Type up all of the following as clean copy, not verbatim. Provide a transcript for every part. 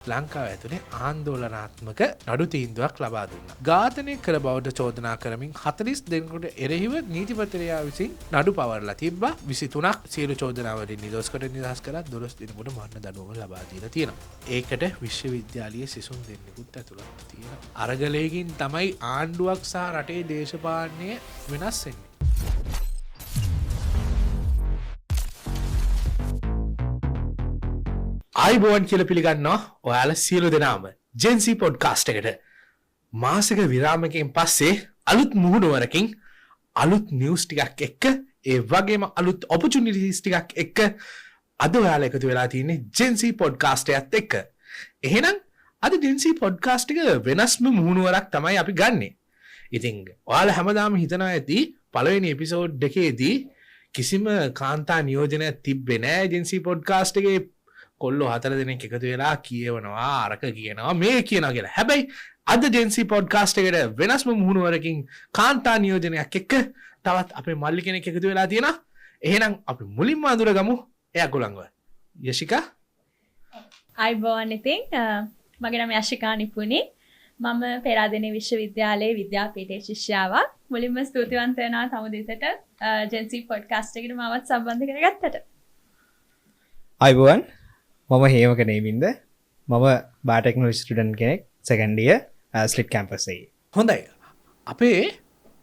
ලංකාව ඇතුලේ ආන්දෝලනාත්මක නඩු තීන්දුවක් ලබා දුන්නා. ඝාතනය කළ බවට චෝදනා කරමින් 42 දෙනෙකුට එරෙහිව නීතිපතිවරයා විසින් නඩු පවරලා තිබ්බා. 23ක් සියලු චෝදනාවලින් නිදොස් කොට නිදහස් කළා. 12 දෙනෙකුට මරණ දඬුවම ලබා දීලා තියෙනවා. ඒකට විශ්වවිද්‍යාලීය සිසුන් දෙන්නෙකුත් ඇතුළත් තියෙනවා. අරගලයකින් තමයි ආණ්ඩුවක් සහ රටේ දේශපාලනය වෙනස් වෙන්නේ. අයිබෝන් කියල පිළිගන්නවා ඔයාල සියලු දෙනාම ජෙන්සි පොඩ්කාස්ට් එකට මාසක විරාමකින් පස්සේ අලුත් මුහුණුවරකින් අලුත් නිවස් ටිකක් එක්ක ඒ වගේම අලුත් ඔපචුනිටිස් ටිකක් එක්ක අද ඔයාලා එකතු වෙලා තියෙන්නේ ජෙන්සි පොඩ්කාස්ට් එකත් එක්ක. එහෙනම් අද ජෙන්සි පොඩ්කාස්ට් එක වෙනස්ම මුහුණුවරක් තමයි අපි ගන්නෙ. ඉතින් ඔයාලා හැමදාම හිතනවා ඇති පළවෙනි එපිසෝඩ් එකේදී කිසිම කාන්තා නියෝජනයක් තිබ්බේ නෑ ජෙන්සි පොඩ්කාස්ට් එකේ කොල්ලෝ 4 දෙනෙක් එකතු වෙලා කියවනවා අරක කියනවා මේ කියනවා කියලා. හැබැයි අද ජෙන්සි පොඩ්කාස්ට් එකට වෙනස්ම මුහුණුවරකින් කාන්තා නියෝජනයක් එක්ක තවත් අපේ මල්ලි කෙනෙක් එකතු වෙලා තියෙනවා. එහෙනම් අපි මුලින්ම අඳුරගමු එයා ගොල්ලන්ව. යශිකා. අයිබෝන් ඉතින් මගේ නම යශිකා නිපුණි. මම පෙරාදෙණිය විශ්වවිද්‍යාලයේ විද්‍යාපීඨයේ ශිෂ්‍යාවක්. මුලින්ම ස්තුතිවන්ත වෙනවා තමුදෙසට ජෙන්සි පොඩ්කාස්ට් එකට මාවත් සම්බන්ධ කරගත්තට. අයිබෝන් මම හේමක නේමින්ද මම බාටෙක්නොලොජි ස්ටුඩන්ට් කෙනෙක් සෙකන්ඩ් ඉයර් ස්ලිට් කැම්පස් එකේ. හොඳයි. අපේ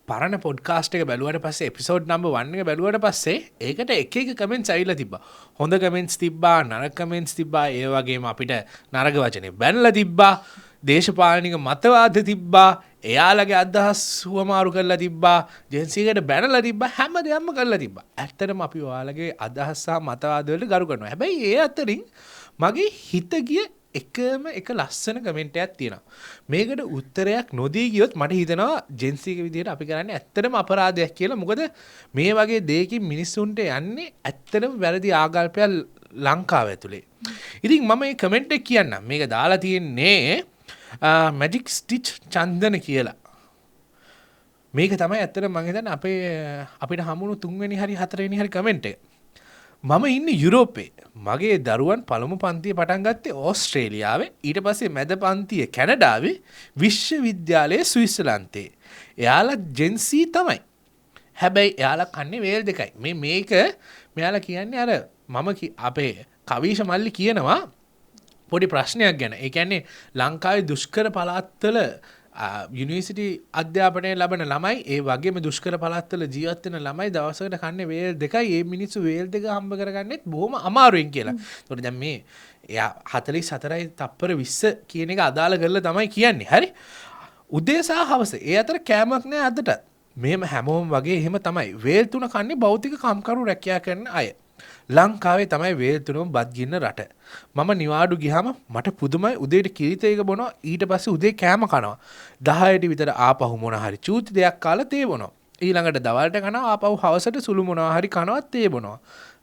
පරණ පොඩ්කාස්ට් එක බැලුවට පස්සේ එපිසෝඩ් නම්බර් 1 එක බැලුවට පස්සේ ඒකට එක එක කමෙන්ට්ස් ඇවිල්ලා තිබ්බා. හොඳ කමෙන්ට්ස් තිබ්බා, නරක කමෙන්ට්ස් තිබ්බා, ඒ වගේම අපිට නරක වචනේ බැනලා තිබ්බා, දේශපාලනික මතවාද තිබ්බා, එයාලගේ අදහස් හුවමාරු කරලා තිබ්බා, ජෙන්සිකට බැනලා තිබ්බා, හැම දෙයක්ම කරලා තිබ්බා. ඇත්තටම අපි ඔයාලගේ අදහස් සහ මතවාද වලට ගරු කරනවා. හැබැයි ඒ අතරින් මගේ හිත ගිය එකම එක ලස්සන කමෙන්ට් එකක් තියෙනවා. මේකට උත්තරයක් නොදී ගියොත් මට හිතෙනවා ජෙන්සි එක විදිහට අපි කරන්නේ ඇත්තටම අපරාධයක් කියලා. මොකද මේ වගේ දෙයකින් මිනිස්සුන්ට යන්නේ ඇත්තටම වැරදි ආකල්පයක් ලංකාව ඇතුලේ. ඉතින් මම මේ කමෙන්ට් එක කියන්නම්. මේක දාලා තියෙන්නේ මැජික් ස්ටිච් චන්දන කියලා. මේක තමයි ඇත්තටම මම හිතන්නේ අපිට හමුණු 3 වෙනි හරි 4 වෙනි හරි කමෙන්ට් එක. මම ඉන්නේ යුරෝපේ. මගේ දරුවන් පළමු පන්තිය පටන් ගත්තේ ඕස්ට්‍රේලියාවේ. ඊට පස්සේ මැද පන්තිය කැනඩාවේ, විශ්වවිද්‍යාලයේ ස්විට්සර්ලන්තේ. එයාලා ජෙන්සි තමයි. හැබැයි එයාලා කන්නේ වේල් දෙකයි. මේක මෙයාලා කියන්නේ අර අපේ කවීෂ මල්ලි කියනවා පොඩි ප්‍රශ්නයක් ගැන. ඒ කියන්නේ ලංකාවේ දුෂ්කර පළාත්වල යුනිවර්සිටි අධ්‍යාපනය ලබන ළමයි ඒ වගේම දුෂ්කර පළාත්වල ජීවත් වෙන ළමයි දවසකට කන්නේ වේල් දෙකයි. ඒ මිනිස්සු වේල් දෙක හම්බ කරගන්නෙත් බොහොම අමාරුවෙන් කියලා. ඒකට දැන් මේ එයා 44යි තප්පර 20 කියන එක අදාළ කරලා තමයි කියන්නේ. හරි. උදේ සහ හවස ඒ අතර කෑමක් නෑ අදට. මේම හැමෝම වගේ එහෙම තමයි. වේල් තුන කන්නේ භෞතික කම්කරු රැකියා කරන අය. ලංකාවේ තමයි වේල් තුනම බත් ගින්න රට. මම නිවාඩු ගියාම මට පුදුමයි උදේට කිරිතේක බොනවා ඊට පස්සේ උදේ කෑම කනවා. 10ට විතර ආපහු මොන හරි චූටි දෙයක් කාලා තේ බොනවා. ඊළඟට දවල්ට කනවා ආපහු හවසට සුළු මොනවා හරි කනවා තේ බොනවා.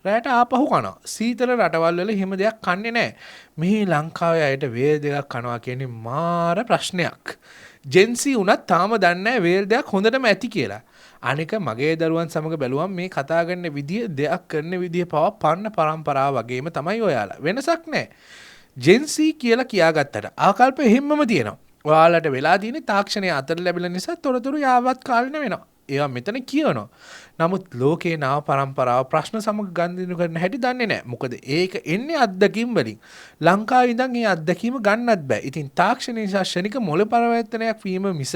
රැට ආපහු කනවා. සීතල රටවල් වල එහෙම දෙයක් කන්නේ නැහැ. මේ ලංකාවේ අයට වේල් දෙකක් කනවා කියන්නේ මාර ප්‍රශ්නයක්. ජෙන්සි උනත් තාම දන්නේ නැහැ වේල් දෙයක් හොඳටම ඇති කියලා. අනික මගේ දරුවන් සමග බැලුවම් මේ කතා කරන විදිය දෙයක් කරන විදිය පවා පන්න පරම්පරාව වගේම තමයි ඔයාලා. වෙනසක් නැහැ. ජෙන්සි කියලා කියාගත්තට ආකල්ප එහෙම්මම තියෙනවා. ඔයාලට වෙලා තියෙන තාක්ෂණය අතර ලැබෙන නිසා තොරතුරු යාවත් කාලින වෙනවා. ඒවා මෙතන කියනවා. නමුත් ලෝකේ නාව පරම්පරාව ප්‍රශ්න සමග ගන්දිනු කරන හැටි දන්නේ නැහැ. මොකද ඒක එන්නේ අත්දැකීම් වලින්. ලංකාවේ ඉඳන් මේ අත්දැකීම ගන්නත් බෑ. ඉතින් තාක්ෂණ නිසා ශනික මොළ පරිවර්තනයක් වීම මිස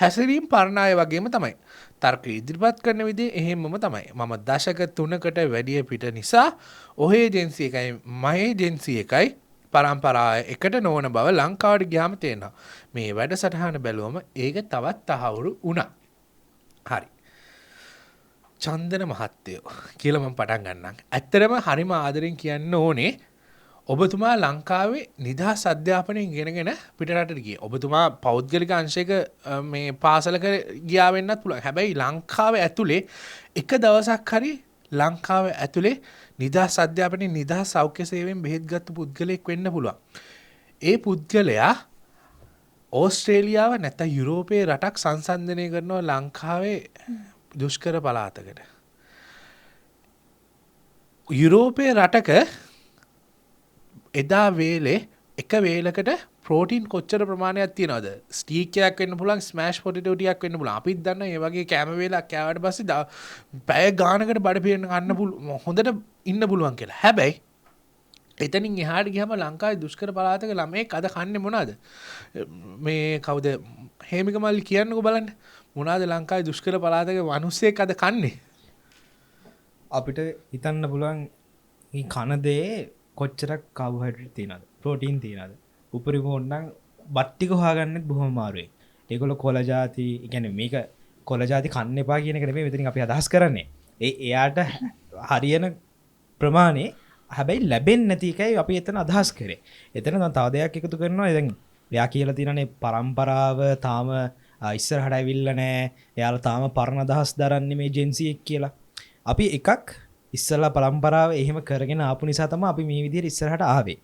හැසිරීම් පරණාය වගේම තමයි. තර්ක ඉදිරිපත් කරන විදිහ එහෙම්මම තමයි. මම දශක 3කට වැඩි පිට නිසා ඔහේ ජෙන්සි එකයි මහේ ජෙන්සි එකයි පරම්පරාව එකට නොවන බව ලංකාවට ගියාම තේරෙනවා. මේ වැඩසටහන බැලුවම ඒක තවත් තහවුරු වුණා. හරි. චන්දන මහත්තයෝ කියලා මම පටන් ගන්නම්. ඇත්තටම හරිම ආදරෙන් කියන්න ඕනේ ඔබතුමා ලංකාවේ නිදහස් අධ්‍යාපනය ඉගෙනගෙන පිටරටට ගියේ. ඔබතුමා පෞද්ගලික අංශයක මේ පාසලක ගියා වෙන්නත් පුළුවන්. හැබැයි ලංකාවේ ඇතුලේ එක දවසක් හරි ලංකාවේ ඇතුලේ නිදහස් අධ්‍යාපනයේ නිදහස් සෞඛ්‍ය සේවයෙන් බෙහෙත් ගත්ත පුද්ගලයෙක් වෙන්න පුළුවන්. ඒ පුද්ගලයා ඕස්ට්‍රේලියාව නැත්නම් යුරෝපයේ රටක් සංසන්දනය කරනවා ලංකාවේ දුෂ්කර පළාතකට. යුරෝපයේ රටක එදා වේලේ එක වේලකට ප්‍රෝටීන් කොච්චර ප්‍රමාණයක් තියනවද ස්ටීකයක් වෙන්න පුළුවන් ස්මෑෂ් පොටේටෝ ටිකක් වෙන්න පුළුවන් අපිත් දන්න ඒ වගේ කැම වේලක් කෑවට පස්සේ පැය ගානකට බඩ පිරෙන්න ගන්න හොඳට ඉන්න පුළුවන් කියලා හැබැයි එතනින් එහාට ගියාම ලංකාවේ දුෂ්කර පළාතක ළමයෙක් අද කන්නේ මොනවද මේ කවුද හේමික මල්ලි කියන්නකෝ බලන්න මොනවද ලංකාවේ දුෂ්කර පළාතක මිනිස්සෙක් අද කන්නේ අපිට හිතන්න පුළුවන් මේ කන දේ කොච්චරක් කාබෝහයිඩ්‍රේට් තියෙනවද ප්‍රෝටීන් තියෙනවද උපරිම ඕනනම් බත් ටික හොයාගන්නෙත් බොහොම අමාරුයි ඒගොල්ලෝ කොළ ಜಾති කියන්නේ මේක කොළ ಜಾති කන්න එපා කියන එක නෙමෙයි මෙතනින් අපි අදහස් කරන්නේ එයාට හරියන ප්‍රමාණය හැබැයි ලැබෙන්නේ නැති එකයි අපි එතන අදහස් කරේ එතන දැන් තව දෙයක් එකතු කරනවා දැන් එයා කියලා තියෙනනේ પરම්පරාව තාම ඉස්සරහට ඇවිල්ලා නැහැ එයාලා තාම පරණ අදහස් දරන්නේ මේ ජෙන්සි එක කියලා අපි එකක් ඉස්සලා පරම්පරාව එහෙම කරගෙන ආපු නිසා තමයි අපි මේ විදිහට ඉස්සරහට ආවේ.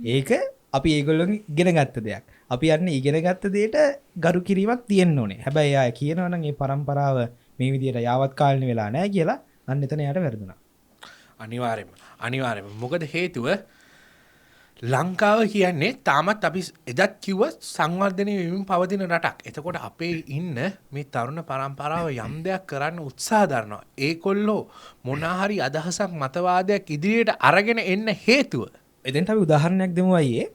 ඒක අපි ඒගොල්ලොන් ඉගෙන ගත්ත දෙයක්. අපි යන්නේ ඉගෙන ගත්ත දෙයට ගරු කිරීමක් තියෙන්න ඕනේ. හැබැයි ආය කියනවා නම් මේ පරම්පරාව මේ විදිහට යාවත් කාලින වෙලා නැහැ කියලා අන්න එතන යාට වැරදුනා. අනිවාර්යයෙන්ම මොකද හේතුව ලංකාව කියන්නේ තාමත් අපි එදත් කිව්ව සංවර්ධනය වෙමින් පවතින රටක්. එතකොට අපේ ඉන්න මේ තරුණ පරම්පරාව යම් දෙයක් කරන්න උත්සාහ දරනවා. ඒකොල්ලෝ මොනාහරි අදහසක් මතවාදයක් ඉදිරියට අරගෙන එන්න හේතුව. එතෙන්ට අපි උදාහරණයක් දෙමු අයියේ.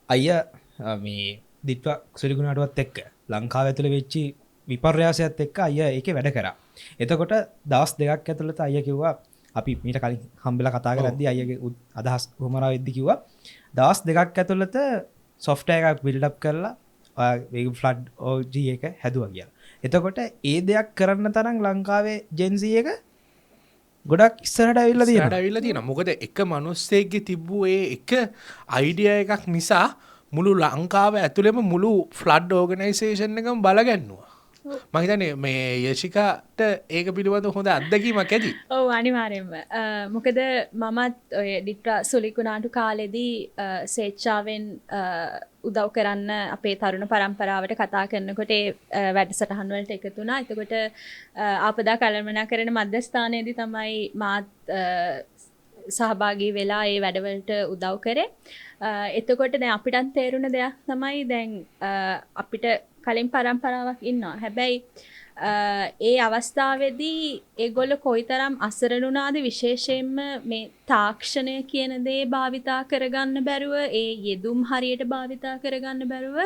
අයියා මේ දිට්වා සුලිගුණාටුවත් එක්ක ලංකාව ඇතුළේ වෙච්ච විපර්යාසයත් එක්ක අයියා ඒකේ වැඩ කරා. එතකොට දවස් දෙකක් ඇතුළත අයියා කිව්වා අපි මීට කලින් හම්බෙලා කතා කරද්දී අයියාගේ අදහස් උමරා වෙද්දි කිව්වා දවස් දෙකක් ඇතුළත සොෆ්ට්වෙයාර් එකක් බිල්ඩ් අප් කරලා වේග ෆ්ලඩ් OG එක හැදුවා කියලා. එතකොට ඒ දෙයක් කරන්න තරම් ලංකාවේ ජෙන්සි එක ගොඩක් ඉස්සරහට ඇවිල්ලා තියෙනවා. මොකද එක මිනිස්සෙක්ගේ තිබ්බු ඒ එක අයිඩියා එකක් නිසා මුළු ලංකාව ඇතුළෙම මුළු ෆ්ලඩ් ඕගනයිසේෂන් එකම බලගන්නවා. මම හිතන්නේ මේ යශිකාට ඒක පිළිබඳව හොඳ අත්දැකීමක් ඇති. ඔව් අනිවාර්යෙන්ම. මොකද මමත් ඔය ඩිට්‍රා සුලිකුණාටු කාලෙදී ස්වේච්ඡාවෙන් උදව් කරන්න අපේ තරුණ පරම්පරාවට කතා කරනකොට ඒ වැඩසටහන් වලට එකතු වුණා. එතකොට ආපදා කළමනාකරණ මධ්‍යස්ථානයේදී තමයි මාත් සහභාගී වෙලා ඒ වැඩවලට උදව් කරේ. එතකොට දැන් අපිටත් තේරුණ දෙයක් තමයි දැන් අපිට කලින් පරම්පරාවක් ඉන්නවා. හැබැයි ඒ අවස්ථාවේදී ඒගොල්ලෝ කොයිතරම් අසරණ වුණාද විශේෂයෙන්ම මේ තාක්ෂණය කියන දේ භාවිතා කරගන්න බැරුව ඒ යෙදුම් හරියට භාවිතා කරගන්න බැරුව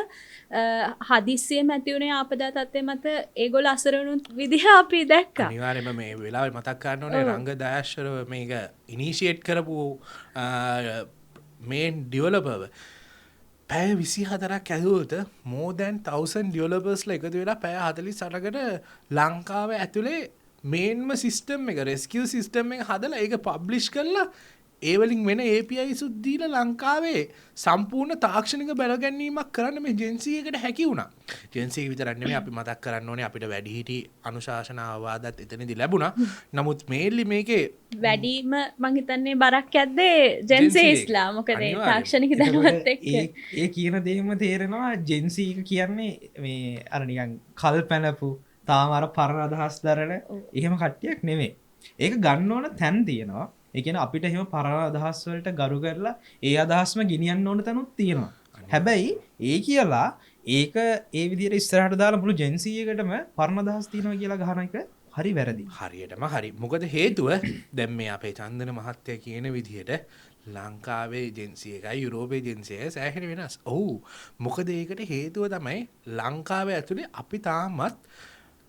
හදිස්සියෙම ඇති වුණේ ආපදා තත්ත්වය මත ඒගොල්ලෝ අසරණ විදිහ අපි දැක්කා. අනිවාර්යයෙන්ම මේ වෙලාවේ මතක් කරන්න ඕනේ රංග දයාශ්වර මේක ඉනිෂියේට් කරපු මේන් ඩෙවලොපර් පැය 24ක් ඇදුවොත් more than 1000 ඩෙවලොපර්ස්ලා එකතු වෙලා පැය 48කට ලංකාව ඇතුලේ මේන්ම සිස්ටම් එක රෙස්කියු සිස්ටම් එක හදලා ඒක පබ්ලිෂ් කරලා ඒ වලින් වෙන APIs උත් දීලා ලංකාවේ සම්පූර්ණ තාක්ෂණික බැලගැන්වීමක් කරන්න මේ ජෙන්සි එකට හැකි වුණා. ජෙන්සි එක විතරක් නෙමෙයි අපි මතක් කරන්න ඕනේ අපිට වැඩිහිටි අනුශාසන අවවාදත් එතනදී ලැබුණා. නමුත් මේන්ලි මේකේ වැඩිම මං හිතන්නේ බරක් ඇද්දේ ජෙන්සිස්ලා. මොකද ඒ තාක්ෂණික දැනුමත් එක්ක ඒ කියන දේම තේරෙනවා ජෙන්සි එක කියන්නේ මේ අර නිකන් කල් පැනපු තාම අර පරණ අදහස් දරන එහෙම කට්ටියක් නෙමෙයි. ඒක ගන්න ඕන තැන් තියෙනවා. ඒ කියන්නේ අපිට එහෙම පරණ අදහස් වලට ගරු කරලා ඒ අදහස්ම ගෙනියන්න ඕන තැනුත් තියෙනවා. හැබැයි ඒ කියලා ඒක ඒ විදිහට ඉස්සරහට දාලා මුළු ජෙන්සි එකටම පරණ අදහස් තියෙනවා කියලා ගහන එක හරි වැරදි. හරියටම හරි. මොකද හේතුව දැන් මේ අපේ චන්දන මහත්තයා කියන විදිහට ලංකාවේ ජෙන්සි එකයි යුරෝපයේ ජෙන්සි එකයි සෑහෙන වෙනස්. ඔව්. මොකද ඒකට හේතුව තමයි ලංකාවේ ඇතුලේ අපි තාමත්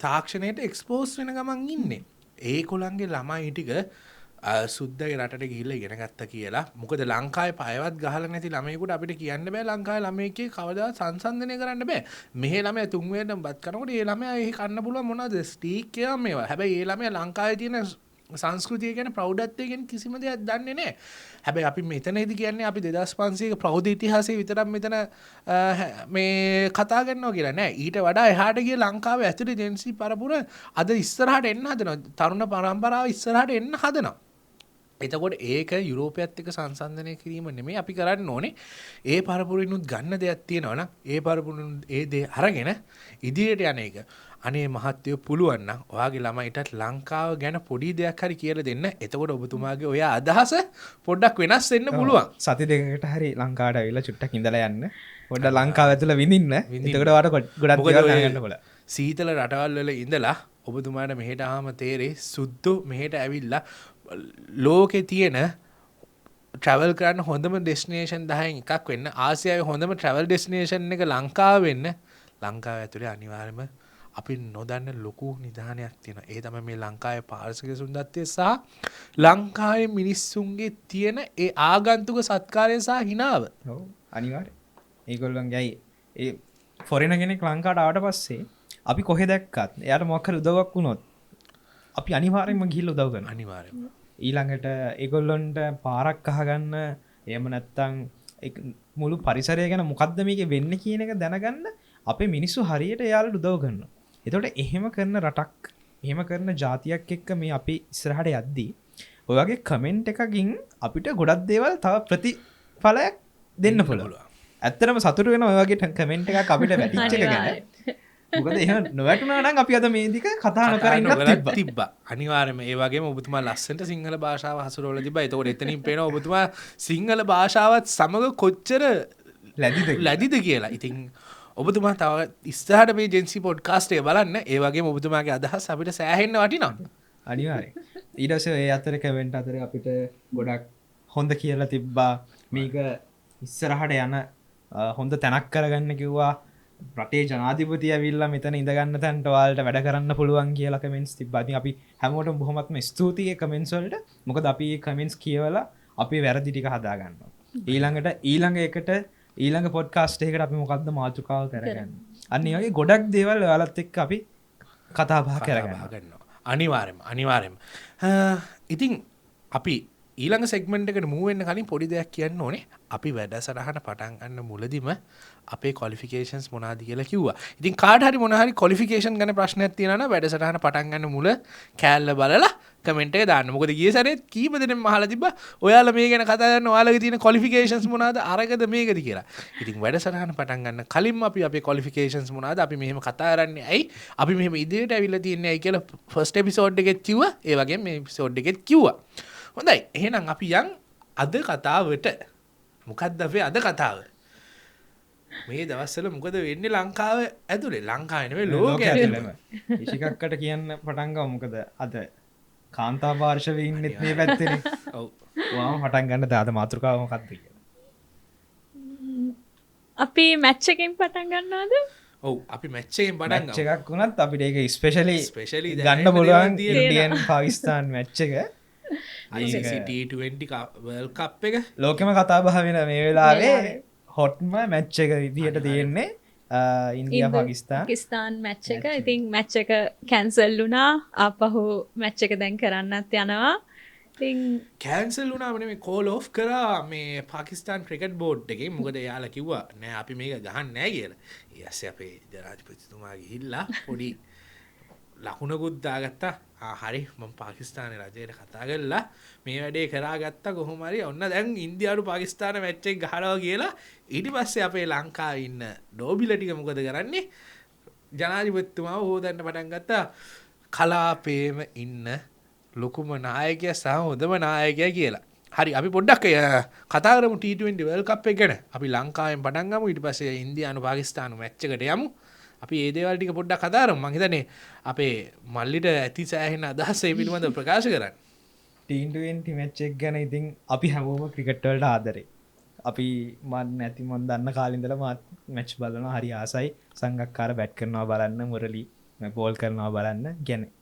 තාක්ෂණයට එක්ස්පෝස් වෙන ගමන් ඉන්නේ. ඒකොලන්ගේ ළමයි ටික සුද්දගේ රටට ගිහිල්ලා ඉගෙන ගත්තා කියලා. මොකද ලංකාවේ පයවත් ගහලා නැති ළමයෙකුට අපිට කියන්න බෑ ලංකාවේ ළමයෙක්ගේ කවදාවත් සංසන්දනය කරන්න බෑ. මෙහි ළමයා තුන් වේලෙන් බත් කරනකොට ඒ ළමයා එහි කන්න පුළුවන් මොනවද ස්ටීක් කියලා මේවා. හැබැයි ඒ ළමයා ලංකාවේ තියෙන සංස්කෘතිය ගැන ප්‍රෞಢත්වය ගැන කිසිම දෙයක් දන්නේ නැහැ. හැබැයි අපි මෙතනදී කියන්නේ අපි 2500ක ප්‍රෞද්ධ ඉතිහාසය විතරක් මෙතන මේ කතා කරනවා කියලා නෑ. ඊට වඩා එහාට ගිය ලංකාවේ ඇතුලේ ජෙන්සි පරපුර අද ඉස්සරහට එන්න හදනවා. තරුණ පරම්පරාව ඉස්සරහට එන්න හදනවා. එතකොට ඒක යුරෝපයත් එක්ක සංසන්ධනය කිරීම නෙමෙයි අපි කරන්න ඕනේ. ඒ පරපුරිනුත් ගන්න දෙයක් තියෙනවා නම් ඒ පරපුරින් ඒ දේ අරගෙන ඉදිරියට යන එක. අනේ මහත්තයෝ පුළුවන් නම් ඔයාගේ ළමයිටත් ලංකාව ගැන පොඩි දෙයක් හරි කියලා දෙන්න. එතකොට ඔබතුමාගේ ඔය අදහස පොඩ්ඩක් වෙනස් වෙන්න පුළුවන්. සති දෙකකට හරි ලංකාවට ඇවිල්ලා චුට්ටක් ඉඳලා යන්න. පොඩ්ඩක් ලංකාව ඇතුළේ විඳින්න. එතකොට වාට ගොඩක් දේවල් දැනගන්න පුළුවන්. සීතල රටවල් වල ඉඳලා ඔබතුමාට මෙහෙට ආවම තේරෙයි සුද්දෝ මෙහෙට ඇවිල්ලා ලෝකේ තියෙන ට්‍රැවල් කරන්න හොඳම ඩෙස්ටිනේෂන් 10න් එකක් වෙන්න ආසියාවේ හොඳම ට්‍රැවල් ඩෙස්ටිනේෂන් එක ලංකාව වෙන්න ලංකාව ඇතුලේ අනිවාර්යයෙන්ම අපි නොදන්න ලොකු නිධානයක් තියෙනවා. ඒ තමයි මේ ලංකාවේ පාරිසරික සුන්දරත්වය සහ ලංකාවේ මිනිස්සුන්ගේ තියෙන ඒ ආගන්තුක සත්කාරය සහ හිනාව. ඔව් අනිවාර්යයෙන්. ඒගොල්ලන්ගේ ඒ ෆොරේන කෙනෙක් ලංකාවට ආවට පස්සේ අපි කොහෙ දැක්කත් එයාට මොකක් හරි උදව්වක් වුණොත් අපි අනිවාර්යෙන්ම ගිහිල්ලා උදව් කරනවා. අනිවාර්යයෙන්ම. ඊළඟට ඒගොල්ලොන්ට පාරක් අහගන්න එහෙම නැත්තම් මුළු පරිසරය ගැන මොකද්ද මේකේ වෙන්නේ කියන එක දැනගන්න අපේ මිනිස්සු හරියට එයාලට උදව් කරනවා. එතකොට එහෙම කරන රටක් එහෙම කරන ජාතියක් එක්ක මේ අපි ඉස්සරහට යද්දී ඔය වගේ කමෙන්ට් එකකින් අපිට ගොඩක් දේවල් තව ප්‍රතිඵලයක් දෙන්න පුළුවන්. ඇත්තටම සතුටු වෙන ඔය වගේ කමෙන්ට් එකක් අපිට වැටිච්ච එක ගැන. මොකද එහෙම නොවැටුණා නම් අපි අද මේ දික කතා නොකර ඉන්නත් තිබ්බා. අනිවාර්යයෙන්ම ඒ වගේම ඔබතුමා ලස්සනට සිංහල භාෂාව හසුරවලා තිබ්බා. ඒතකොට එතනින් පේනවා ඔබතුමා සිංහල භාෂාවත් සමග කොච්චර ලැබිද කියලා. ඉතින් ඔබතුමා තව ඉස්සරහට මේ ජෙන්සි පොඩ්කාස්ට් එක බලන්න. ඒ වගේම ඔබතුමාගේ අදහස් අපිට සෑහෙන්න වටිනවා. අනිවාර්යයෙන්. ඊට පස්සේ ඒ අතර කමෙන්ට් අතර අපිට ගොඩක් හොඳ කියලා තිබ්බා. මේක ඉස්සරහට යන හොඳ තැනක් කරගන්න කිව්වා. රටේ ජනාධිපතිය ඇවිල්ලා මෙතන ඉඳගන්න තැනට ඔයාලට වැඩ කරන්න පුළුවන් කියලා කමෙන්ට්ස් තිබ්බා. ඉතින් අපි හැමෝටම බොහොමත්ම ස්තුතියි කමෙන්ට්ස් වලට. මොකද අපි මේ කමෙන්ට්ස් කියවලා අපේ වැරදි ටික හදා ගන්නවා. ඊළඟ පොඩ්කාස්ට් එකකට අපි මොකද්ද මාතෘකාව කරගන්නේ. අන්න ඒ වගේ ගොඩක් දේවල් ඔයාලත් එක්ක අපි කතා බහ කරගන්නවා. අනිවාර්යයෙන්ම. ඉතින් අපි ඊළඟ සෙග්මන්ට් එකට මූව් වෙන්න කලින් පොඩි දෙයක් කියන්න ඕනේ. අපි වැඩසටහන පටන් ගන්න මුලදීම අපේ ක්වොලිෆිකේෂන්ස් මොනවාද කියලා කිව්වා. ඉතින් කාට හරි මොන හරි ක්වොලිෆිකේෂන් ගැන ප්‍රශ්නයක් තියෙනවා නම් වැඩසටහන පටන් ගන්න මුල කෑල්ල බලලා කමෙන්ට් එක දාන්න. මොකද ගිය සැරේ කීප දෙනෙක්ම අහලා තිබ්බා ඔයාලා මේ ගැන කතා කරන ඔයාලගේ තියෙන ක්වොලිෆිකේෂන්ස් මොනවාද අරගද මේකද කියලා. ඉතින් වැඩසටහන පටන් ගන්න කලින්ම අපි අපේ ක්වොලිෆිකේෂන්ස් මොනවාද අපි මෙහෙම කතා කරන්නේ ඇයි අපි මෙහෙම ඉදිරියට ඇවිල්ලා තියන්නේ ඇයි කියලා ෆස්ට් එපිසෝඩ් එකෙත් කිව්වා. ඒ වගේම මේ එපිසෝඩ් එකෙත් කිව්වා. හොඳයි එහෙනම් අපි යන් අද කතාවට. මොකක්ද අපේ අද කතාව? මේ දවස්වල මොකද වෙන්නේ ලංකාව ඇතුලේ? ලංකාවේ නෙවෙයි ලෝකෙ ඇතුලේම. ඉෂිකක්කට කියන්න පටන් ගමු. මොකද අද කාන්තා පාර්ශවයේ ඉන්නෙත් මේ පැත්තේනේ. ඔව්. ඔයාම පටන් ගන්න දාද මාතෘකාව මොකක්ද කියලා. අපි මැච් එකෙන් පටන් ගන්නවද? ඔව් අපි මැච් එකෙන් පටන් මැච් එකක් වුණත් අපිට ඒක ස්පෙෂලි ස්පෙෂලි ගන්න පුළුවන් ඉන්දියන් පාකිස්තාන් මැච් එක. T20 World Cup එක ලෝකෙම කතා බහ වෙන මේ වෙලාවේ හොට්ම මැච් එක විදිහට තියෙන්නේ ඉන්දියා පාකිස්තාන් මැච් එක. ඉතින් මැච් එක කැන්සල් වුණා. ආපහු මැච් එක දැන් කරන්නත් යනවා. ඉතින් කැන්සල් වුණාම නෙමෙයි කෝල් ඔෆ් කරා මේ පාකිස්තාන් ක්‍රිකට් බෝඩ් එකේ. මොකද එයාලා කිව්වා නෑ අපි මේක ගහන්නේ නෑ කියලා. ඊට පස්සේ අපේ ජනාධිපතිතුමා ගිහිල්ලා පොඩි ලකුණකුත් දාගත්තා. හරි මම පාකිස්තානේ රජයට කතා කරලා මේ වැඩේ කරාගත්තා කොහොම හරි ඔන්න දැන් ඉන්දියානු පාකිස්තාන මැච් එක ගහනවා කියලා. ඊට පස්සේ අපේ ලංකාවේ ඉන්න ඩෝබිල ටික මොකද කරන්නේ? ජනාධිපතිතුමාව හොදන්න පටන් ගත්තා. කලාපේම ඉන්න ලොකුම නායකයා සහ හොඳම නායකයා කියලා. හරි අපි පොඩ්ඩක් කතා කරමු T20 World Cup එක ගැන. අපි ලංකාවෙන් පටන් ගමු. ඊට පස්සේ ඉන්දියානු පාකිස්තානු මැච් එකට යමු. අපි ඒ දේවල් ටික පොඩ්ඩක් කතා කරමු. මං හිතන්නේ අපේ මල්ලිට ඇති සෑහෙන අදහස් ඒ පිළිබඳව ප්‍රකාශ කරන්න. T20 මැච් එක ගැන ඉතින් අපි හැමෝම ක්‍රිකට් වලට ආදරේ. අපි මන් දන්න කාලේ ඉඳලා මාත් මැච් බලනවා හරි ආසයි. සංගක්කාර බැට් කරනවා බලන්න, මුරලි බෝල් කරනවා බලන්න. කියන්නේ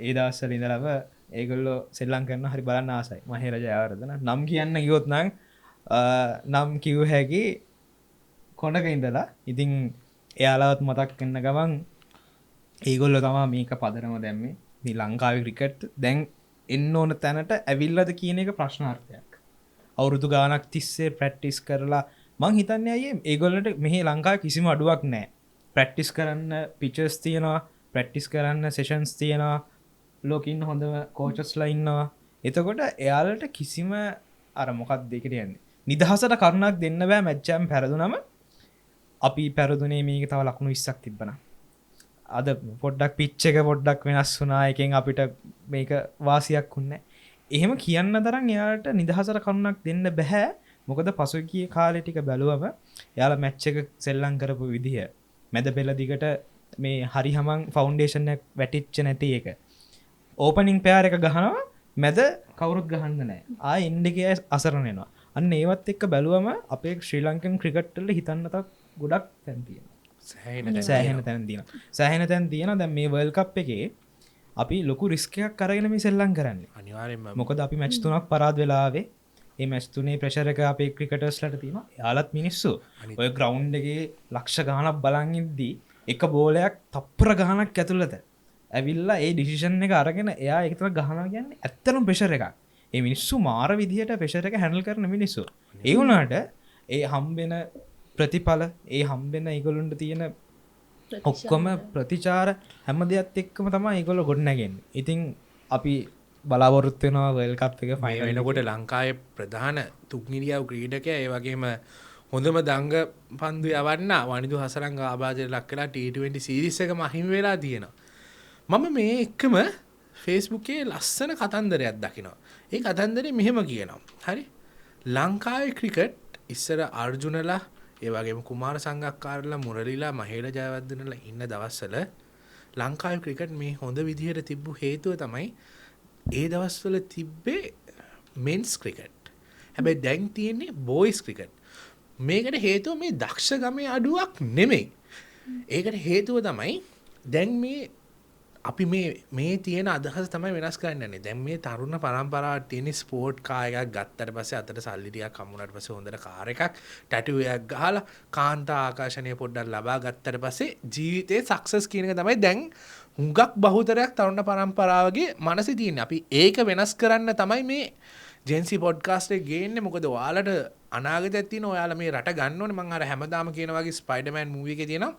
ඒ දවස්වල ඉඳලම ඒගොල්ලෝ සෙල්ලම් කරනවා හරි බලන්න ආසයි. මහේර ජයවර්ධන නම් කියන්න ගියොත් නම් කිව්ව හැකි කොනක ඉඳලා. ඉතින් එයාලවත් මතක් කන්න ගමන් ඒගොල්ල තමා මේක පදරම දැම්මේ මේ ලංකාවේ ක්‍රිකට් දැන් එන්න ඕන තැනට ඇවිල්ලද කියන එක ප්‍රශ්නාර්ථයක්. අවුරුදු ගානක් තිස්සේ ප්‍රැක්ටිස් කරලා මං හිතන්නේ අයියේ ඒගොල්ලන්ට මෙහි ලංකාවේ කිසිම අඩුවක් නැහැ. ප්‍රැක්ටිස් කරන්න පිචර්ස් තියෙනවා, ප්‍රැක්ටිස් කරන්න සෙෂන්ස් තියෙනවා, ලෝකෙ ඉන්න හොඳම කෝචස්ලා ඉන්නවා. එතකොට එයාලට කිසිම අර මොකක් දෙකට යන්නේ නිදහසට කරුණක් දෙන්න බෑ මැච්චම් පැරදුනම අපි පැරදුනේ මේක තව ලකුණු 20ක් තිබ්බන අද පොඩ්ඩක් පිච් එක පොඩ්ඩක් වෙනස් වුණා එකෙන් අපිට මේක වාසියක් වුණේ එහෙම කියන්න තරම් එයාලට නිදහසට කරුණක් දෙන්න බෑ මොකද පසුගිය කාලේ ටික බැලුවම එයාලා මැච් එක සෙල්ලම් කරපු විදිහ මැද පෙළ දිගට මේ හරි හමන් ෆවුන්ඩේෂන් එක වැටිච්ච නැති එක ඕපනින් පෙයාර් එක ගහනවා මැද කවුරුත් ගහන්න නැහැ ආයෙ එන්ඩ් එකේ අසරණ වෙනවා අන්න ඒවත් එක්ක බැලුවම අපේ ශ්‍රී ලංකන් ක්‍රිකට් වල හිතන්නට ගොඩක් තැන් තියෙනවා සෑහෙන තැන් තියෙනවා දැන් මේ වර්ල්ඩ් කප් එකේ අපි ලොකු රිස්ක් එකක් අරගෙන මේ සෙල්ලම් කරන්නේ අනිවාර්යෙන්ම මොකද අපි මැච් 3ක් පරාද වෙලා ආවේ ඒ මැච් 3 ප්‍රෙෂර් එක අපේ ක්‍රිකටර්ස්ලට තියෙනවා යාලත් මිනිස්සු ඔය ග්‍රවුන්ඩ් එකේ ලක්ෂ ගාණක් බලන් ඉද්දී එක බෝලයක් තප්පර ගාණක් ඇතුළත ඇවිල්ලා ඒ ඩිසිෂන් එක අරගෙන එයා ඒක තර ගහනවා කියන්නේ ඇත්තටම ප්‍රෙෂර් එකක් ඒ මිනිස්සු මාර විදිහට ප්‍රෙෂර් එක හැන්ඩල් කරන මිනිස්සු ඒ වුණාට ඒ හම්බෙන ප්‍රතිඵල ඒ හම්බෙන ඒගොල්ලන්ට තියෙන ඔක්කොම ප්‍රතිචාර හැම දෙයක් එක්කම තමයි ඒගොල්ලෝ ගොඩනගන්නේ. ඉතින් අපි බලාපොරොත්තු වෙනවා වර්ල්ඩ් කප් එක ෆයිනල් වෙනකොට ලංකාවේ ප්‍රධාන තුක්නිරියව් ක්‍රීඩකයා ඒ වගේම හොඳම දංග පන්දු යවන්න වනිදු හසරංග ආබාධයට ලක් වෙලා T20 සීරීස් එකම අහිමි වෙලා තියෙනවා. මම මේ එක්කම ෆේස්බුකේ ලස්සන කතන්දරයක් දකිනවා. ඒ කතන්දරේ මෙහෙම කියනවා. හරි ලංකාවේ ක්‍රිකට් ඉස්සර අර්ජුනලා ඒ වගේම කුමාර සංගක්කාරලා මුරලිලා මහේල ජයවර්ධනලා ඉන්න දවස්වල ලංකාවේ ක්‍රිකට් මේ හොඳ විදිහට තිබ්බු හේතුව තමයි ඒ දවස්වල තිබ්බේ මෙන්ස් ක්‍රිකට්. හැබැයි දැන් තියෙන්නේ බෝයිස් ක්‍රිකට්. මේකට හේතුව මේ දක්ෂකමේ අඩුවක් නෙමෙයි. ඒකට හේතුව තමයි දැන් මේ අපි මේ තියෙන අදහස තමයි වෙනස් කරන්න යන්නේ. දැන් මේ තරුණ පරම්පරාවට තියෙන ස්පෝර්ට් කාර් එකක් ගත්තට පස්සේ අතට සල්ලි ටිකක් හම්බුනාට පස්සේ හොඳට කාර් එකක් ටැටු එකක් ගහලා කාන්තා ආකර්ෂණය පොඩ්ඩක් ලබා ගත්තට පස්සේ ජීවිතේ සක්සස් කියන එක තමයි දැන් හුඟක් බහුතරයක් තරුණ පරම්පරාවගේ මනසේ තියෙන්නේ. අපි ඒක වෙනස් කරන්න තමයි මේ ජෙන්සි පොඩ්කාස්ට් එක ගේන්නේ. මොකද ඔයාලට අනාගතයක් තියෙන ඔයාලා මේ රට ගන්න ඕනේ. මම අර හැමදාම කියන වගේ ස්පයිඩර්මෑන් මූවි එකේ තියෙනවා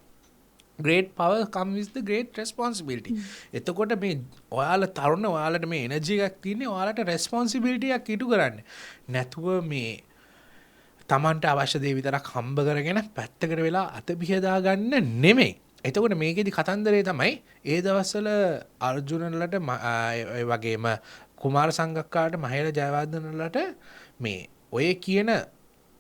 great power comes with the great responsibility. එතකොට මේ ඔයාලා තරුණ ඔයාලට මේ එනර්ජි එකක් තියෙන්නේ ඔයාලට responsibility එකක් ඉටු කරන්න. නැතුව මේ Tamanට අවශ්‍ය දේ විතරක් හම්බ කරගෙන පැත්තකට වෙලා අත පිහදා ගන්න නෙමෙයි. එතකොට මේකෙදි කතන්දරේ තමයි ඒ දවස්වල අර්ජුනලට ඒ වගේම කුමාර සංගක්කාරට මහේල ජයවර්ධනලට මේ ඔය කියන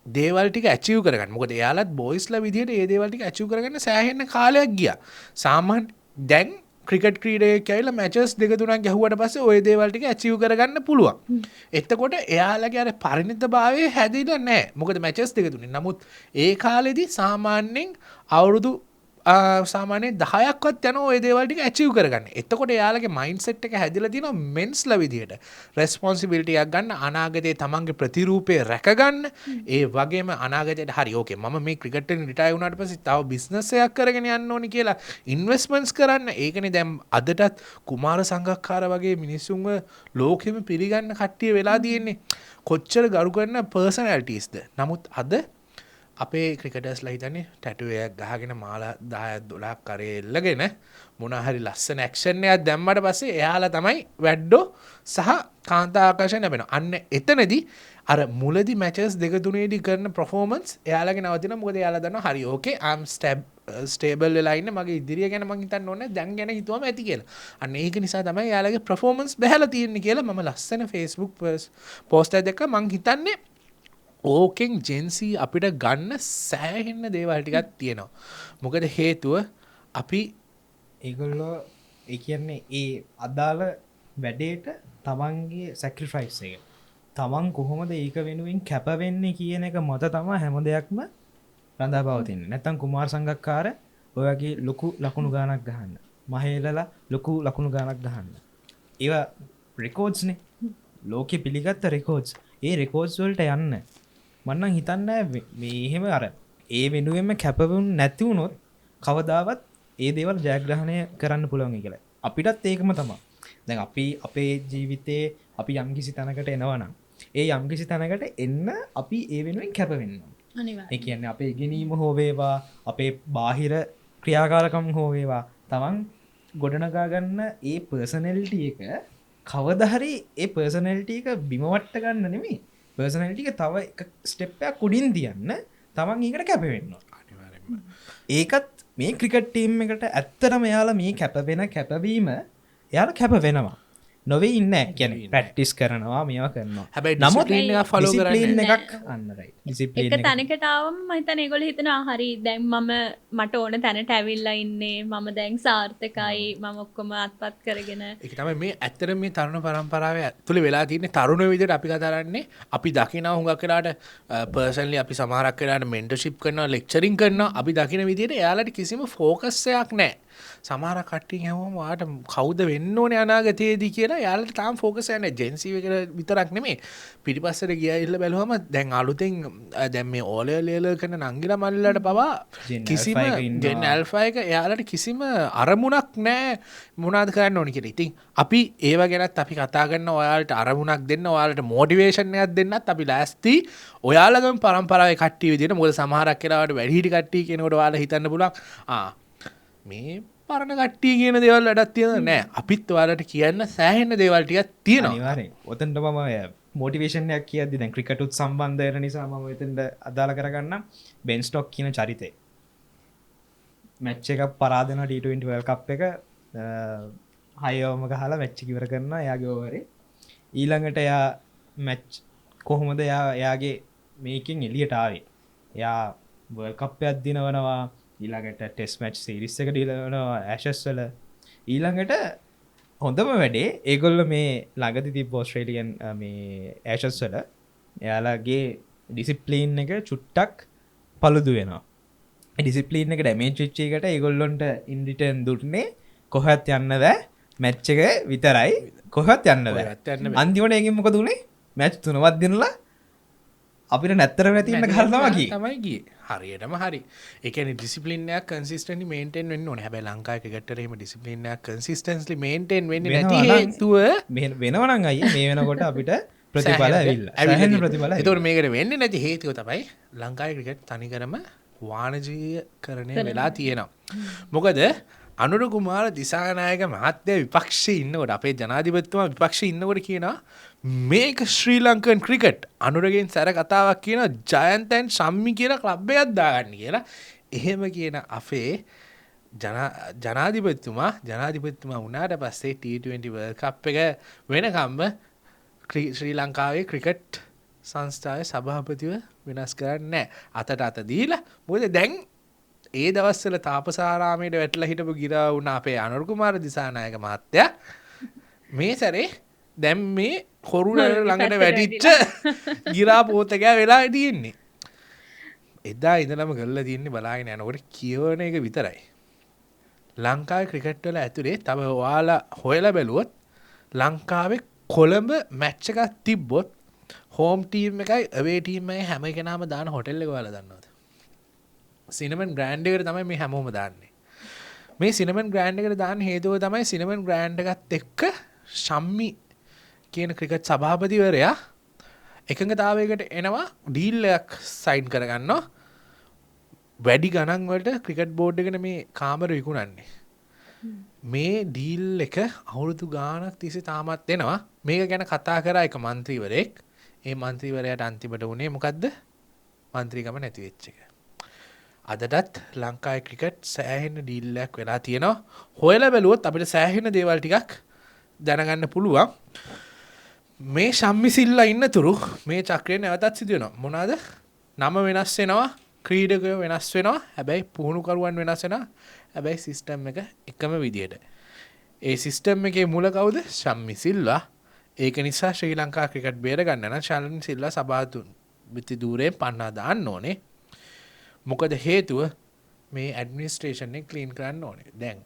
දේවල් ටික ඇචීව් කරගන්න. මොකද එයාලත් බොයිස්ලා විදිහට ඒ දේවල් ටික ඇචීව් කරගන්න සෑහෙන කාලයක් ගියා. සාමාන්‍ය දැන් ක්‍රිකට් ක්‍රීඩකයෙක් ඇවිල්ලා මැචස් දෙක තුනක් ගැහුවට පස්සේ ওই දේවල් ටික ඇචීව් කරගන්න පුළුවන්. එතකොට එයාලගේ අර පරිණතභාවය හැදිලා නැහැ. මොකද මැචස් දෙක තුනේ. නමුත් ඒ කාලෙදි සාමාන්‍යයෙන් අවුරුදු සාමාන්‍යයෙන් 10ක්වත් යන ওই දේවල් ටික ඇචීව් කරගන්න. එතකොට එයාලගේ මයින්ඩ්සෙට් එක හැදිලා තියෙනවා මෙන්ස්ලා විදිහට. රෙස්පොන්සිබිලිටි එකක් ගන්න අනාගතේ තමන්ගේ ප්‍රතිරූපය රැකගන්න. ඒ වගේම අනාගතයට හරි ඕකේ මම මේ ක්‍රිකට් එකෙන් රිටයර් වුණාට පස්සේ තව බිස්නස් එකක් කරගෙන යන්න ඕනි කියලා ඉන්වෙස්ට්මන්ට්ස් කරන්න. ඒකනේ දැන් අදටත් කුමාර සංගක්කාර වගේ මිනිස්සුන්ව ලෝකෙම පිළිගන්න කට්ටිය වෙලා තියෙන්නේ. කොච්චර ගරු කරන පර්සනැලිටිස්ද. නමුත් අද අපේ ක්‍රිකටර්ස්ලා හිතන්නේ ටැටු එකක් ගහගෙන මාලා 10ක් 12ක් කරේ එල්ලගෙන මොනවා හරි ලස්සන ඇක්ෂන් එකක් දැම්මට පස්සේ එයාලා තමයි වැඩෝ සහ කාන්තා ආකර්ෂණ ලැබෙනවා. අන්න එතනදී අර මුලදී මැචස් දෙක තුනේදී කරන performance එයාලගේ නවතිනවා. මොකද එයාලා දන්නවා හරි ඕකේ I'm ස්ටේබල් වෙලා ඉන්නේ මගේ ඉදිරිය ගැන මං හිතන්න ඕනේ දැන් ගැන හිතුවම ඇති කියලා. අන්න ඒක නිසා තමයි එයාලගේ performance බහැලා තියෙන්නේ කියලා මම ලස්සන Facebook post එකක් දැක්කා. මං හිතන්නේ ඕකෙන් ජෙන්සි අපිට ගන්න සෑහෙන්න දේවල් ටිකක් තියෙනවා. මොකද හේතුව අපි ඒගොල්ලෝ ඒ කියන්නේ ඒ අදාළ වැඩේට තමන්ගේ සැක්‍රිෆයිස් එක තමන් කොහොමද ඒක වෙනුවෙන් කැප වෙන්නේ කියන එක මත තමයි හැම දෙයක්ම රඳා පවතින්නේ. නැත්තම් කුමාර සංගක්කාර ඔය වගේ ලොකු ලකුණු ගානක් ගහන්න. මහේලලා ලොකු ලකුණු ගානක් ගහන්න. ඒවා රෙකෝඩ්ස් නේ. ලෝකෙ පිළිගත්ත රෙකෝඩ්ස්. ඒ රෙකෝඩ්ස් වලට යන්න මන්නම් හිතන්නේ මේ එහෙම අර ඒ වෙනුවෙන්ම කැපවුන් නැති වුණොත් කවදාවත් ඒ දේවල් ජයග්‍රහණය කරන්න පුළුවන් කියලා. අපිටත් ඒකම තමයි. දැන් අපි අපේ ජීවිතේ අපි යම්කිසි තැනකට එනවා නම් ඒ යම්කිසි තැනකට එන්න අපි ඒ වෙනුවෙන් කැප වෙන්න ඕනේ. අනිවාර්යයෙන්. ඒ කියන්නේ අපේ ඉගෙනීම හෝ වේවා, අපේ බාහිර ක්‍රියාකාරකම් හෝ වේවා, තමන් ගොඩනගා ගන්න ඒ පර්සනැලිටි එක කවදහරි ඒ පර්සනල්ටක බිමවට්ට ගන්න නෙමේ පර්සනල්ටික තව එක ස්ටෙප්පයක් කුඩින් තියන්න තමන් ඒකට කැපවෙන්න ඒකත් මේ ක්‍රිකට් ටීම් එකට ඇත්තරම යාලා මේ කැපවෙන කැපවීම එයාල කැප වෙනවා නොවේ ඉන්න ගැන පැට්ටිස් කරනවා මේවා කරනවා හැබැයි නමුත් ෆලෝ ඩිසිප්ලින් එකක් අන්නරයි එක ඩිසිප්ලින් තැනකටාවම මහිතන ඒගොල හිතන හරි දැන් මම මට ඕන තැනට ඇවිල්ලා ඉන්නේ මම දැන් සාර්ථකයි මම ඔක්කොම අත්පත් කරගෙන ඒක තමයි මේ ඇත්තට මේ තරුණ පරම්පරාව ඇතුළේ වෙලා තියෙන්නේ තරුණ විදිහට අපි කතා කරන්නේ අපි දකිනවා හුඟක් වෙලාට පර්සනලි අපි සමහරක් වෙලාට මෙන්ටර්ෂිප් කරනවා ලෙක්චරින් කරනවා අපි දකින විදිහට එයාලට කිසිම ෆෝකස් එකක් නැහැ සමහර කට්ටිය හැමෝම වාට කවුද වෙන්න ඕනේ අනාගතයේදී කියලා යාලට තාම ෆෝකස් යන්නේ ජෙන්සි එකට විතරක් නෙමෙයි පිටිපස්සට ගියා බැලුවම දැන් අලුතෙන් දැන් මේ ඕලෙල් කරන නංගිලා මල්ලට පවා කිසිම ජෙන් ඇල්ෆා එක එයාලට කිසිම අරමුණක් නැහැ මොනවද කරන්න ඕනේ කියලා. ඉතින් අපි ඒව ගැනත් අපි කතා කරන ඔයාලට අරමුණක් දෙන්න ඔයාලට මොටිවේෂන් එකක් දෙන්නත් අපි ලෑස්ති ඔයාලගම පරම්පරාවේ කට්ටිය විදිහට මොකද සමහරක් වෙලාවට වැඩිහිටි කට්ටිය කෙනෙකුට ඔයාලා හිතන්න පුළුවන් මේ පරණ කට්ටිය කියන දේවල් වැඩක් තියෙනවද නැහැ අපිත් ඔයාලට කියන්න සෑහෙන දේවල් ටිකක් තියෙනවා අනිවාර්යෙන් ඔතනට මම මොටිවේෂන් එකක් කියද්දි දැන් ක්‍රිකටුත් සම්බන්ධ වෙන නිසා මම එතනට අදාළ කරගන්නම් බෙන් ස්ටොක් කියන චරිතය මැච් එකක් පරාද වෙනවා T20 World Cup එක 6 ඕවර් ගහලා මැච් එක ඉවර කරනවා එයාගේ ඕවරේ ඊළඟට එයා මැච් කොහොමද එයාගේ මේකෙන් එළියට ආවේ එයා World Cup එකක් දිනවනවා ඊළඟට ටෙස්ට් මැච් සීරීස් එක දිනවනවා ඇෂස් වල ඊළඟට හොඳම වැඩේ ඒගොල්ලෝ මේ ළඟදි තිබ්බ ඕස්ට්‍රේලියන් මේ ඇෂස් වල එයාලගේ ඩිසිප්ලින් එක චුට්ටක් පළුදු වෙනවා ඩිසිප්ලින් එක ඩැමේජ් වෙච්ච එකට ඒගොල්ලොන්ට ඉන් රිටර්න් දුන්නේ කොහොත් යන්න බෑ මැච් එක විතරයි කොහොත් යන්න බෑ අන්තිමට ඒකෙන් මොකද උනේ මැච් 3ක් දිනලා අපිට නැත්තර වැතින්න ගහලමකි තමයි ගියේ හරියටම හරි ඒ කියන්නේ ඩිසිප්ලින් එකක් කන්සිස්ටන්ට්ලි මේන්ටේන් වෙන්න ඕනේ හැබැයි ලංකාවේ ක්‍රිකට්ටරේ එහෙම ඩිසිප්ලින් එකක් කන්සිස්ටන්ට්ලි මේන්ටේන් වෙන්නේ නැති හේතුව වෙනව නම් අයියේ මේ වෙනකොට අපිට ප්‍රතිඵල ඇවිල්ලා ප්‍රතිඵල ඒතකොට මේකට වෙන්නේ නැති හේතුව තමයි ලංකාවේ ක්‍රිකට් තනිකරම වාණිජීකරණය වෙලා තියෙනවා මොකද අනුර කුමාර දිසානායක මහත්තයා විපක්ෂයේ ඉන්නකොට අපේ ජනාධිපතිතුමා විපක්ෂයේ ඉන්නකොට කියනවා මේක ශ්‍රී ලංකන් ක්‍රිකට් අනුරගෙන් සැර කතාවක් කියන ජයන්තන් සම්මි කියලා ක්ලබ් එකක් දාගන්න කියලා එහෙම කියන අපේ ජනාධිපතිතුමා වුණාට පස්සේ T20 World Cup එක වෙනකම්ම ශ්‍රී ලංකාවේ ක්‍රිකට් සංස්ථාවේ සභාපතිව වෙනස් කරන්නේ නැහැ අතට අත දීලා මොකද දැන් ඒ දවස්වල තාපසාරාමයට වැටලා හිටපු ගිරා වුණ අපේ අනුර කුමාර දිසානායක මහත්තයා මේ සැරේ දැන් මේ හොරුන ළඟට වැටිච්ච ගිරා පෝතකයා වෙලා තියෙන්නේ එදා ඉඳලම කරලා තියෙන්නේ බලාගෙන යනකොට කියවන එක විතරයි ලංකාවේ ක්‍රිකට් වල ඇතුලේ තව ඔයාලා හොයලා බැලුවොත් ලංකාවේ කොළඹ මැච් එකක් තිබ්බොත් හෝම් ටීම් එකයි අවේ ටීම් එකයි හැම කෙනාම දාන හොටෙල් එක ඔයාලා දන්නවද සිනමන් ග්‍රෑන්ඩ් එකට තමයි මේ හැමෝම දාන්නේ මේ සිනමන් ග්‍රෑන්ඩ් එකට දාන්න හේතුව තමයි සිනමන් ග්‍රෑන්ඩ් එකත් එක්ක ශම්මි කියන ක්‍රිකට් සභාපතිවරයා එකඟතාවයකට එනවා ඩීල් එකක් සයින් කරගන්නවා වැඩි ගණන් වලට ක්‍රිකට් බෝඩ් එකට මේ කාමර විකුණන්නේ මේ ඩීල් එක අවුරුදු ගාණක් තිස්සේ තාමත් එනවා මේක ගැන කතා කරා එක മന്ത്രിවරයෙක් ඒ മന്ത്രിවරයාට අන්තිමට උනේ මොකද්ද മന്ത്രിකම නැති වෙච්ච එක අදටත් ලංකාවේ ක්‍රිකට් සෑහෙන ඩීල් එකක් වෙලා තියෙනවා හොයලා බැලුවොත් අපිට සෑහෙන දේවල් ටිකක් දැනගන්න පුළුවන් මේ ශම්මිසිල්ලා ඉන්නතුරු මේ චක්‍රය නැවතත් සිදු වෙනවා මොනවාද නම වෙනස් වෙනවා ක්‍රීඩකයෝ වෙනස් වෙනවා හැබැයි පුහුණුකරුවන් වෙනස් වෙනවා හැබැයි සිස්ටම් එක එකම විදියට ඒ සිස්ටම් එකේ මුල කවුද ශම්මිසිල්ලා ඒක නිසා ශ්‍රී ලංකා ක්‍රිකට් බේර ගන්න නම් ශම්මිසිල්ලා සභාපති ධූරයෙන් පන්නා දාන්න ඕනේ මොකද හේතුව මේ ඇඩ්මිනිස්ට්‍රේෂන් එක ක්ලීන් කරන්න ඕනේ දැන්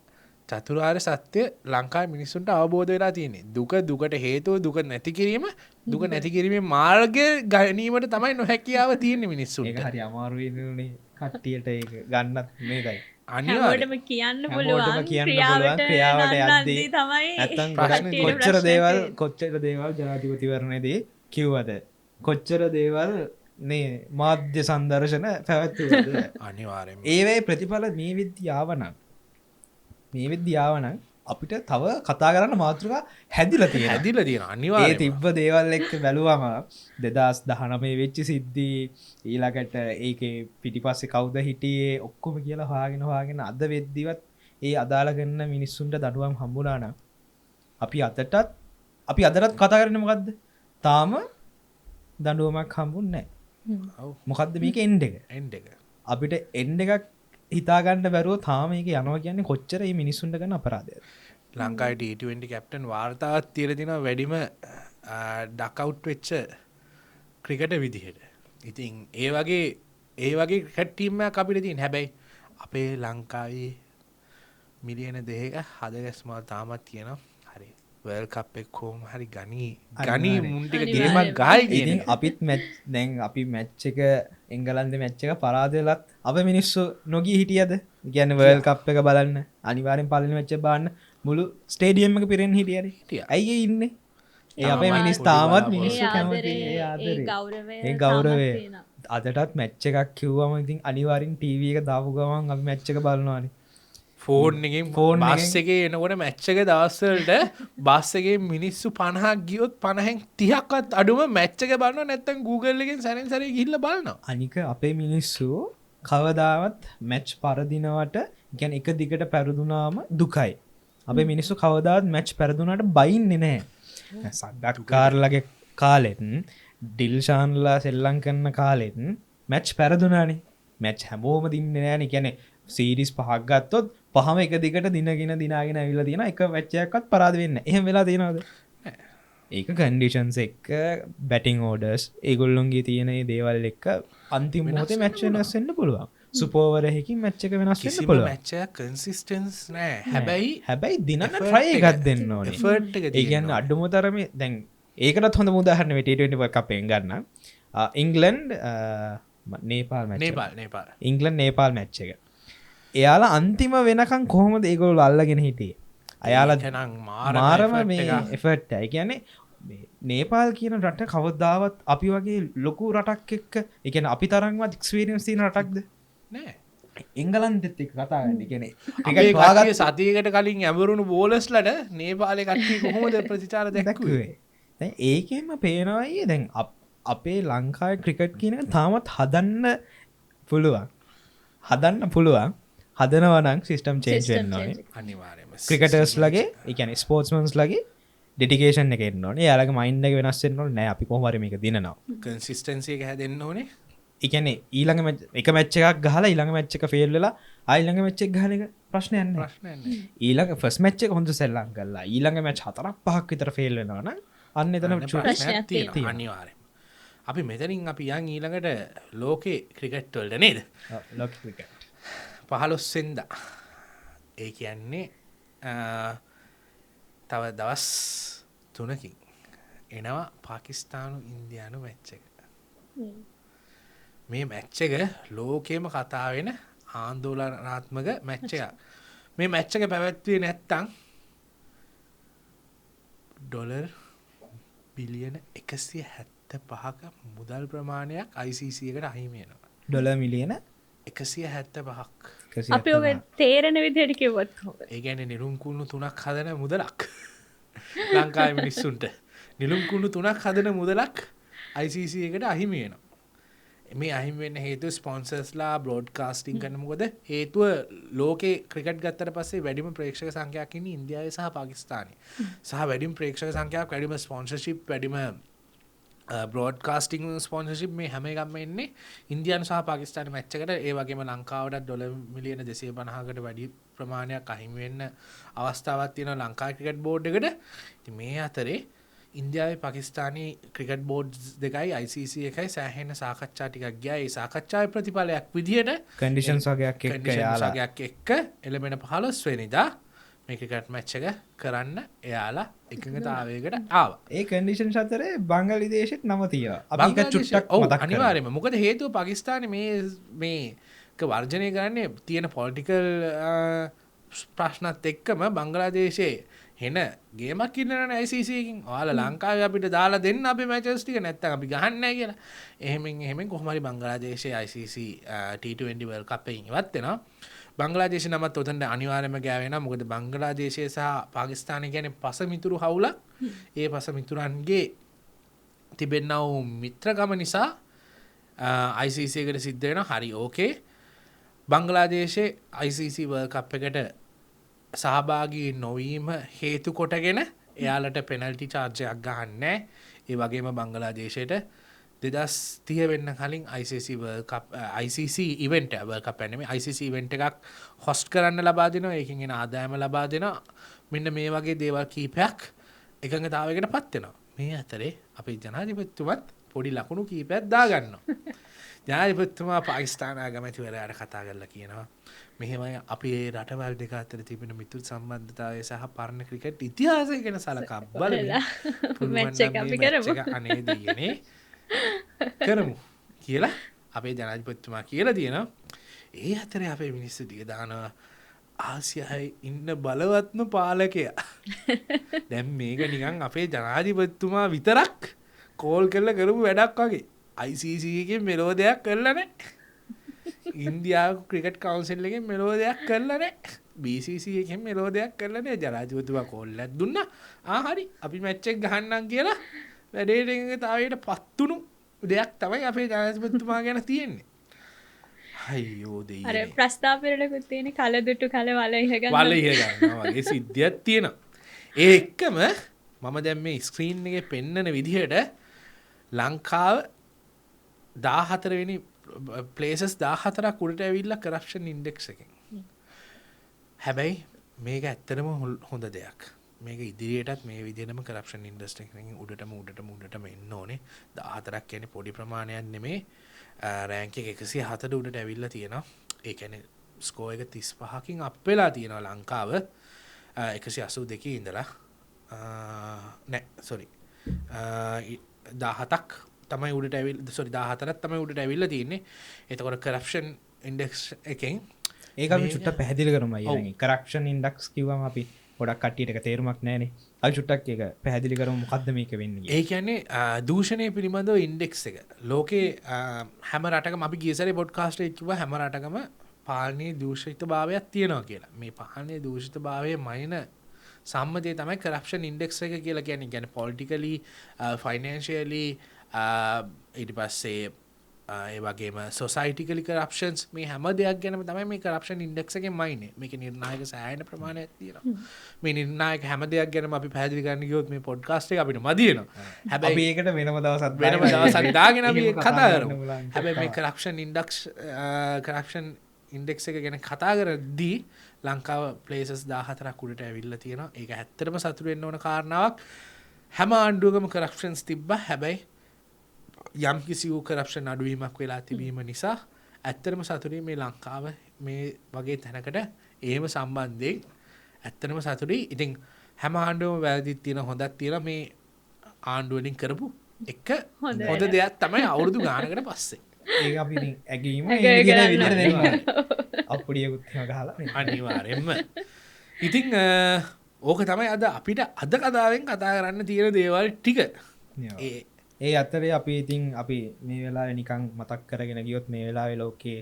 චතුරාර්ය සත්‍ය ලංකාවේ මිනිස්සුන්ට අවබෝධ වෙලා තියෙන්නේ දුකට හේතුව දුක නැති කිරීම දුක නැති කිරීමේ මාර්ගය ගැනීමට තමයි නොහැකියාව තියෙන්නේ මිනිස්සුන්ට ඒක හරි අමාරු වෙනුනේ කට්ටියට ඒක ගන්නත් මේකයි හැමෝටම කියන්න පුළුවන් ක්‍රියාවට යද්දී නැත්තම් කොච්චර දේවල් ජනාධිපතිවරණයේදී කිව්වද කොච්චර දේවල් මේ මාධ්‍ය සංදර්ශන පැවැත්වුවද අනිවාර්යයෙන්ම ඒවේ ප්‍රතිඵල මේ විද්‍යාව නම් අපිට තව කතා කරන්න මාතෘකා හැදිලා තියෙනවා. හැදිලා තියෙන ඒ අනිවාර්යයෙන්ම. තිබ්බ දේවල් එක්ක බැලුවම 2019 වෙච්ච සිද්ධි ඊළඟට ඒකේ පිටිපස්සේ කවුද හිටියේ ඔක්කොම කියලා හොයාගෙන අද වෙද්දිවත් ඒ අදාළ කරන මිනිස්සුන්ට දඩුවම් හම්බුණා නම් අපි අදටත් කතා කරන්නේ මොකද්ද? තාම දඬුවමක් හම්බුන්නේ නැහැ. ඔව්. මොකද්ද මේක එන්ඩ් එක? එන්ඩ් එක. අපිට එන්ඩ් එකක් හිතාගන්න බැරුව තාම මේක යනවා කියන්නේ කොච්චර මේ මිනිස්සුන්ට කරන අපරාධයක්ද? ලංකාවේ T20 කැප්ටන් වාර්තාවක් තියලා තිනවා වැඩිම ඩක්අවුට් වෙච්ච ක්‍රිකට් විදිහට. ඉතින් ඒ වගේ ක්‍රිකට් ටීම් එකක් අපිට තියෙන. හැබැයි අපේ ලංකාවේ මිලියන 2ක හදගැස්මක් තාමත් තියෙනවා. හරි. වර්ල්ඩ් කප් එක කොහොම හරි ගනි මුන් ටික ගේමක් ගහයි කියන ඉතින් එක. අපිත් දැන් අපි මැච් එක එංගලන්තේ මැච් එක පරාද වෙලත් අප මිනිස්සු නොගී හිටියද? කියන්නේ වර්ල්ඩ් කප් එක බලන්න අනිවාර්යෙන් පළවෙනි මැච් එක බලන්න මුළු ස්ටේඩියම් එක පිරෙන්න හිටියනේ. හිටියා. ඇයි ඒ ඉන්නේ? ඒ අපේ තාමත් මිනිස් පොඩි තාමත් බලාපොරොත්තු. මිනිස්සු ඒ කැමති ආදරේ, ඒ ඒ ආදරේ. ගෞරවය ඒ තාමත් ගෞරවය. තියෙනවා. අදටත් මැච් එකක් කිව්වම ඉතින් අනිවාර්යෙන් ටීවී එක දාපු ගමන් අපි මැච් එක බලනවානේ. ෆෝන් එකෙන් ෆෝන් බස් එකෙන්. එකේ එනකොට මැච් එක දවස්වලට බස් එකේ මිනිස්සු 50ක් ගියොත් 50න් 30ක්වත් අඩුම මැච් එක බලනවා නැත්නම් Google එකෙන් සැරෙන් සැරේ ගිහිල්ලා බලනවා. අනික අපේ මිනිස්සු කවදාවත් මැච් පරදිනවට ගැන එක දිගට පැරදුනාම දුකයි. අපේ මිනිස්සු කවදාවත් මැච් පැරදුනාට බයින්නේ නෑ. සඩ්ඩක්කාරලගේ කාලෙත් ඩිල්ෂාන්ලා සෙල්ලං කරන කාලෙත් මැච් පැරදුනානේ. මැච් හැමෝම දින්නේ නෑනේ. කියන්නේ සීරීස් 5ක් ගත්තොත් පහම එක දිගට දිනගෙන දිනාගෙන ඇවිල්ලා තියෙන එක මැච් එකක්වත් පරාද වෙන්නේ නැහැ. එහෙම වෙලා තියෙනවද? ඒක කන්ඩිෂන්ස් එක්ක බැටිං ඕඩර්ස් ඒගොල්ලොන්ගේ තියෙන ඒ දේවල් එක්ක අන්තිම මොහොතේ මැච් වෙනස් වෙන්න පුළුවන්. සුපර් ඕවර් එකකින් මැච් එක වෙනස් වෙන්න කිසිම පුළුවන්. මැච් එකක් කන්සිස්ටන්ස් නෑ. හැබැයි දිනන්න effort try එක- එකක් දෙන්න ඕනේ. effort එක ඒ කියන්නේ තියෙනවා. අඩුම තරමේ දැන් ඒකටත් හොඳ උදාහරණ T20 World Cup එකෙන් ගන්න. ඉංග්ලන්ඩ් නේපාල් මැච් එක. නේපාල්. ඉංග්ලන්ඩ් නේපාල් මැච් එක. එයාලා අන්තිම වෙනකන් කොහොමද ඒගොල්ලෝ අල්ලගෙන හිටියේ? අයාලා එහෙනම් මාරම effort මේ එකක්. එෆර්ට් එක. ඒ කියන්නේ මේ නේපාල් කියන රට කවදාවත් අපි වගේ ලොකු රටක් එක්ක ඒ කියන්නේ අපි තරම්වත් එක්ස්පීරියන්ස් තියෙන රටක්ද? නෑ. එංගලන්තෙත් එක්ක කතා කරන්නේ. ඒ කියන්නේ අපේ ක්‍රිකට් කට්ටිය සතියකට කලින් ඇවරුණු බෝලර්ස්ලට නේපාලේ කට්ටිය කොහොමද ප්‍රතිචාර දැක්කුවේ? දැක්කුවේ. දැන් ඒකෙන්ම පේනවා අයියේ දැන් අපේ ලංකාවේ ක්‍රිකට් කියන එක තාමත් හදන්න පුළුවන්. හදනවා නම් සිස්ටම් චේන්ජ් System වෙන්න ඕනේ. change. අනිවාර්යයෙන්ම. ක්‍රිකටර්ස් ලගේ ඒ කියන්නේ ස්පෝර්ට්ස්මන්ස් ලගේ ඩෙඩිකේෂන් එක එන්න ඕනේ. එයාලගේ මයින්ඩ් එක වෙනස් වෙන්න ඕනේ. නෑ අපි කොහොම හරි මේක දිනනවා. කන්සිස්ටන්සි එක හැදෙන්න ඕනේ. ඒ කියන්නේ ඊළඟ එක මැච් එකක් ගහලා ඊළඟ මැච් එක ෆේල් වෙලා ඊළඟ මැච් එක ගහන එක ප්‍රශ්නයක් නෑ. ප්‍රශ්නයක් නෑ. ඊළඟ ෆස්ට් මැච් එක හොඳ සෙල්ලම් කරලා ඊළඟ මැච් 4-5ක් විතර ෆේල් වෙනවා නම් අන්න එතන අන්න චුටි ප්‍රශ්නයක් තියෙනවා. තියෙනවා අනිවාර්යයෙන්ම. අපි මෙතනින් අපි යන් ඊළඟට ලෝකේ ක්‍රිකට් වලට නේද? ලොක් ක්‍රිකට් 15 වෙනිදා. ඒ කියන්නේ තව දවස් 3කින් එනවා පාකිස්තානු ඉන්දියානු මැච් එක. මේ මැච් එක ලෝකෙම කතා වෙන ආందోලනාත්මක මැච් එකක්. මේ මැච් එක පැවැත්වුවේ නැත්තම් ඩොලර් බිලියන 175ක මුදල් ප්‍රමාණයක් ICC එකට අහිමි වෙනවා. ඩොලර් මිලියන 175ක්. අපි ඔක තේරෙන විදිහට කිව්වොත් කොහොමද? ඒ කියන්නේ නිලුම් කුණු 3ක් හදන මුදලක්. ලංකාවේ මිනිස්සුන්ට නිලුම් කුණු 3ක් හදන මුදලක් ICC එකට අහිමි වෙනවා. මේ අහිමි වෙන්න හේතුව ස්පොන්සර්ස්ලා බ්‍රෝඩ්කාස්ටිං කරන මොකද හේතුව ලෝකේ ක්‍රිකට් ගත්තට පස්සේ වැඩිම ප්‍රේක්ෂක සංඛ්‍යාවක් ඉන්නේ ඉන්දියාවේ සහ පාකිස්තානයේ. සහ වැඩිම ප්‍රේක්ෂක සංඛ්‍යාවක් වැඩිම ස්පොන්සර්ෂිප් වැඩිම බ්‍රෝඩ්කාස්ටිං ස්පොන්සර්ෂිප් මේ හැම එකක්ම එන්නේ ඉන්දියානු සහ පාකිස්තානයේ මැච් එකට. ඒ වගේම ලංකාවට ඩොලර් මිලියන 250කට වැඩි ප්‍රමාණයක් අහිමි වෙන්න අවස්ථාවක් තියෙනවා ලංකා ක්‍රිකට් බෝඩ් එකට. ඉතින් මේ අතරේ ඉන්දියාවේ පාකිස්තානයේ ක්‍රිකට් බෝඩ්ස් දෙකයි ICC එකයි සෑහෙන සාකච්ඡා ටිකක් ගියා. ඒ සාකච්ඡාවේ ප්‍රතිඵලයක් විදිහට කන්ඩිෂන්ස් වගේක් එක්ක conditions යාලා වගේක් එක්ක එළඹෙන 15 වෙනිදා මේ ක්‍රිකට් මැච් එක කරන්න එයාලා එකඟතාවයකට ආවා. ඒ කන්ඩිෂන් අතරේ බංගලිදේශෙත් නම තියෙනවා. අපි ඒක බංග්ලාදේශ- චුට්ටක් ඔව්, මතක් කරමු. අනිවාර්යයෙන්ම. මොකද හේතුව පාකිස්තානේ මේක වර්ජනය කරන්නේ තියෙන පොලිටිකල් ප්‍රශ්නත් එක්කම බංගලාදේශයේ හෙන ගේමක් ඉන්නන ICCකින් ඔයාලා ලංකාවේ අපිට දාලා දෙන්න අපි මැචස් ටික නැත්තම් අපි ගහන්නේ නැහැ කියලා. එහෙම කොහොමරි බංගලාදේශයේ ICC T20 World Cup එකෙන් ඉවත් වෙනවා. බංගලාදේශ නමත් උතන්ට අනිවාර්යයෙන්ම ගෑවෙනවා. මොකද බංගලාදේශය සහ පාකිස්තානය කියන්නේ පසමිතුරු හවුලක්. ඒ පසමිතුරන්ගේ තිබෙනා වූ මිත්‍රකම නිසා ICC එකට සිද්ධ වෙනවා. හරි ඕකේ. බංගලාදේශයේ ICC World Cup එකට සහභාගී නොවීම හේතු කොටගෙන එයාලට පෙනල්ටි චාර්ජයක් ගහන්නේ. ඒ වගේම බංගලාදේශයට 2030 වෙන්න කලින් ICC ඉවෙන්ට් World Cup නෙමෙයි ICC ඉවෙන්ට් එකක් හොස්ට් කරන්න ලබා දෙනවා. ඒකෙන් එන ආදායම ලබා දෙනවා. මෙන්න මේ වගේ දේවල් කීපයක් එකඟතාවයකට පත් වෙනවා. මේ අතරේ අපේ ජනාධිපතිතුමත් පොඩි ලකුණු කීපයක් දාගන්නවා. ජනාධිපතිතුමා පාකිස්තාන ආගමැතිවරයාට කතා කරලා කියනවා මෙහෙමයි අපේ රටවල් දෙක අතර තිබෙන මිතුරු සම්බන්ධතාවය සහ පරණ ක්‍රිකට් ඉතිහාසය ගැන සලකා බලමින් මැච් එක අපි කරමු. අනේ දෙයනේ කරමු කියලා අපේ ජනාධිපතිතුමා කියලා තියෙනවා. ඒ අතරේ අපේ මිනිස්සු ටික දානවා ආසියාවේ ඉන්න බලවත්ම පාලකයා. දැන් මේක නිකන් අපේ ජනාධිපතිතුමා විතරක් කෝල් කරලා කරපු වැඩක් වගේ. ICC එකෙන් මෙලෝ දෙයක් කරලා නැහැ. ඉන්දියාව ක්‍රිකට් කවුන්සිල් එකෙන් මෙලෝ දෙයක් කරලා නැහැ. BCC එකෙන් මෙලෝ දෙයක් කරලා නැහැ. ජනාධිපතිතුමා කෝල් එකක් දුන්නා. හරි අපි මැච් එක ගහන්නම් කියලා වැඩේට එකඟතාවයට පත්තුණු දෙයක් තමයි අපේ ජනාධිපතිතුමා ගැන තියෙන්නේ. අයියෝ දෙයියනේ. අර ප්‍රස්තාව පෙරලකුත් තියෙන කල දුටු කල වල ඉහ ගන්න. වල ඉහ ගන්නවා වගේ සිද්ධියක් තියෙනවා. ඒ එක්කම මම දැන් මේ ස්ක්‍රීන් එකේ පෙන්නන විදිහට ලංකාව 14 වෙනි ප්ලේසස් 14ක් උඩට ඇවිල්ලා කරප්ෂන් ඉන්ඩෙක්ස් එකෙන්. හැබැයි මේක ඇත්තටම හොඳ දෙයක්. මේක ඉදිරියටත් මේ විදිහටම කරප්ෂන් ඉන්ඩස්ට්‍රි එකෙන් උඩටම එන්න ඕනේ. 14ක් කියන්නේ පොඩි ප්‍රමාණයක් නෙමේ. රෑන්ක් එක 107ට උඩට ඇවිල්ලා තියෙනවා. ඒ කියන්නේ ස්කෝර් එක 35කින් අප් වෙලා තියෙනවා ලංකාව 182 ඉඳලා. නෑ සෝරි. 17ක් තමයි උඩට ඇවිල්ලා සෝරි 14ක් තමයි උඩට ඇවිල්ලා තියෙන්නේ. එතකොට කරප්ෂන් ඉන්ඩෙක්ස් එකෙන් ඒක අපි චුට්ටක් පැහැදිලි කරමු අයියා. කරප්ෂන් ඉන්ඩෙක්ස් කිව්වම අපි ගොඩක් කට්ටියට ඒක තේරුමක් නැහැනේ. අපි චුට්ටක් ඒක පැහැදිලි කරමු මොකද්ද මේක වෙන්නේ කියලා. ඒ කියන්නේ දූෂණය පිළිබඳව ඉන්ඩෙක්ස් එක. ලෝකේ හැම රටකම අපි ගිය සැරේ පොඩ්කාස්ට් එකේ කිව්වා හැම රටකම පාලනීය දූෂිතභාවයක් තියෙනවා කියලා. මේ පාලනීය දූෂිතභාවයේ මයින සම්මතය තමයි කරප්ෂන් ඉන්ඩෙක්ස් එක කියලා කියන්නේ. කියන්නේ පොලිටිකලි ෆයිනෑන්ෂියලි ඊට පස්සේ ඒ වගේම සොසයිටිකලි කරප්ෂන්ස් මේ හැම දෙයක් ගැනම තමයි මේ කරප්ෂන් ඉන්ඩෙක්ස් එකෙන් මයින්නේ. මේකේ නිර්ණායක සෑහෙන ප්‍රමාණයක් තියෙනවා. මේ නිර්ණායක හැම දෙයක් ගැනම අපි පැහැදිලි කරන්න ගියොත් මේ පොඩ්කාස්ට් එක අපිට මදි වෙනවා. හැබැයි අපි ඒකට වෙනම දවසක් දාගෙන අපි කතා කරමු. හැබැයි මේ කරප්ෂන් ඉන්ඩෙක්ස් එක ගැන කතා කරද්දී ලංකාව ප්ලේසස් 14ක් උඩට ඇවිල්ලා තියෙනවා. ඒක ඇත්තටම සතුටු වෙන්න ඕන කාරණාවක්. හැම ආණ්ඩුවකම කරප්ෂන්ස් තිබ්බා. හැබැයි යම් කිසි වූ කරප්ෂන් අඩුවීමක් වෙලා තිබීම නිසා ඇත්තටම සතුටුයි මේ ලංකාව මේ වගේ තැනකට එහෙම සම්බන්ධයෙන් ඇත්තටම සතුටුයි. ඉතින් හැම ආණ්ඩුවම වැරදිත් තියෙන හොඳක් තියෙන මේ ආණ්ඩුව වලින් කරපු එක හොඳ දෙයක් තමයි අවුරුදු ගානකට පස්සේ. ඒක අපි ඉතින් ඇගීම ඒ විදිහට දෙනවා. අප්පුඩියකුත් එහෙම ගහලා අනිවාර්යෙන්ම. ඉතින් ඕක තමයි අද අපිට අද කතාවෙන් කතා කරන්න තියෙන දේවල් ටික. ඒ අතරේ අපි ඉතින් අපි මේ වෙලාවේ නිකන් මතක් කරගෙන ගියොත් මේ වෙලාවේ ලෝකයේ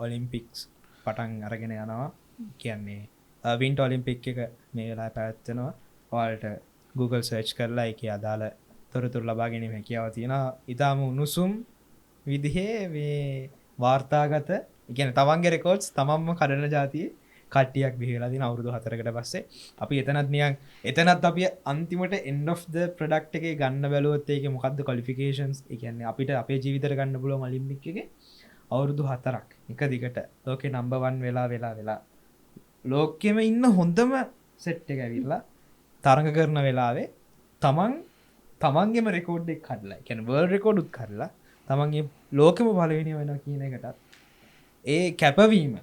ඔලිම්පික්ස් පටන් අරගෙන යනවා. කියන්නේ වින්ටර් ඔලිම්පික් එක මේ වෙලාවේ පැවැත්වෙනවා. ඔයාලට Google search කරලා ඒකේ අදාළ තොරතුරු ලබා ගැනීම හැකියාව තියෙනවා. ඊටාම උණුසුම් විදිහේ මේ වාර්තාගත කියන්නේ තමන්ගේ රෙකෝඩ්ස් තමන්ම කඩන જાතියේ කට්ටියක් බිහිවෙලා තියෙන අවුරුදු 4කට පස්සේ අපි එතනත් අපි අන්තිමට end of the product එකේ ගන්න බැලුවොත් ඒකේ මොකද්ද qualifications ඒ කියන්නේ අපිට අපේ ජීවිතේට ගන්න පුළුවන් ඔලිම්පික් එකේ අවුරුදු 4ක් එක දිගට ලෝකේ number 1 වෙලා ලෝකෙම ඉන්න හොඳම සෙට් එක ඇවිල්ලා තරඟ කරන වෙලාවේ තමන්ගේම රෙකෝඩ් එක කඩලා කියන්නේ world record උත් කඩලා තමන්ගේ ලෝකෙම පළවෙනි වෙනවා කියන එකටත් ඒ කැපවීම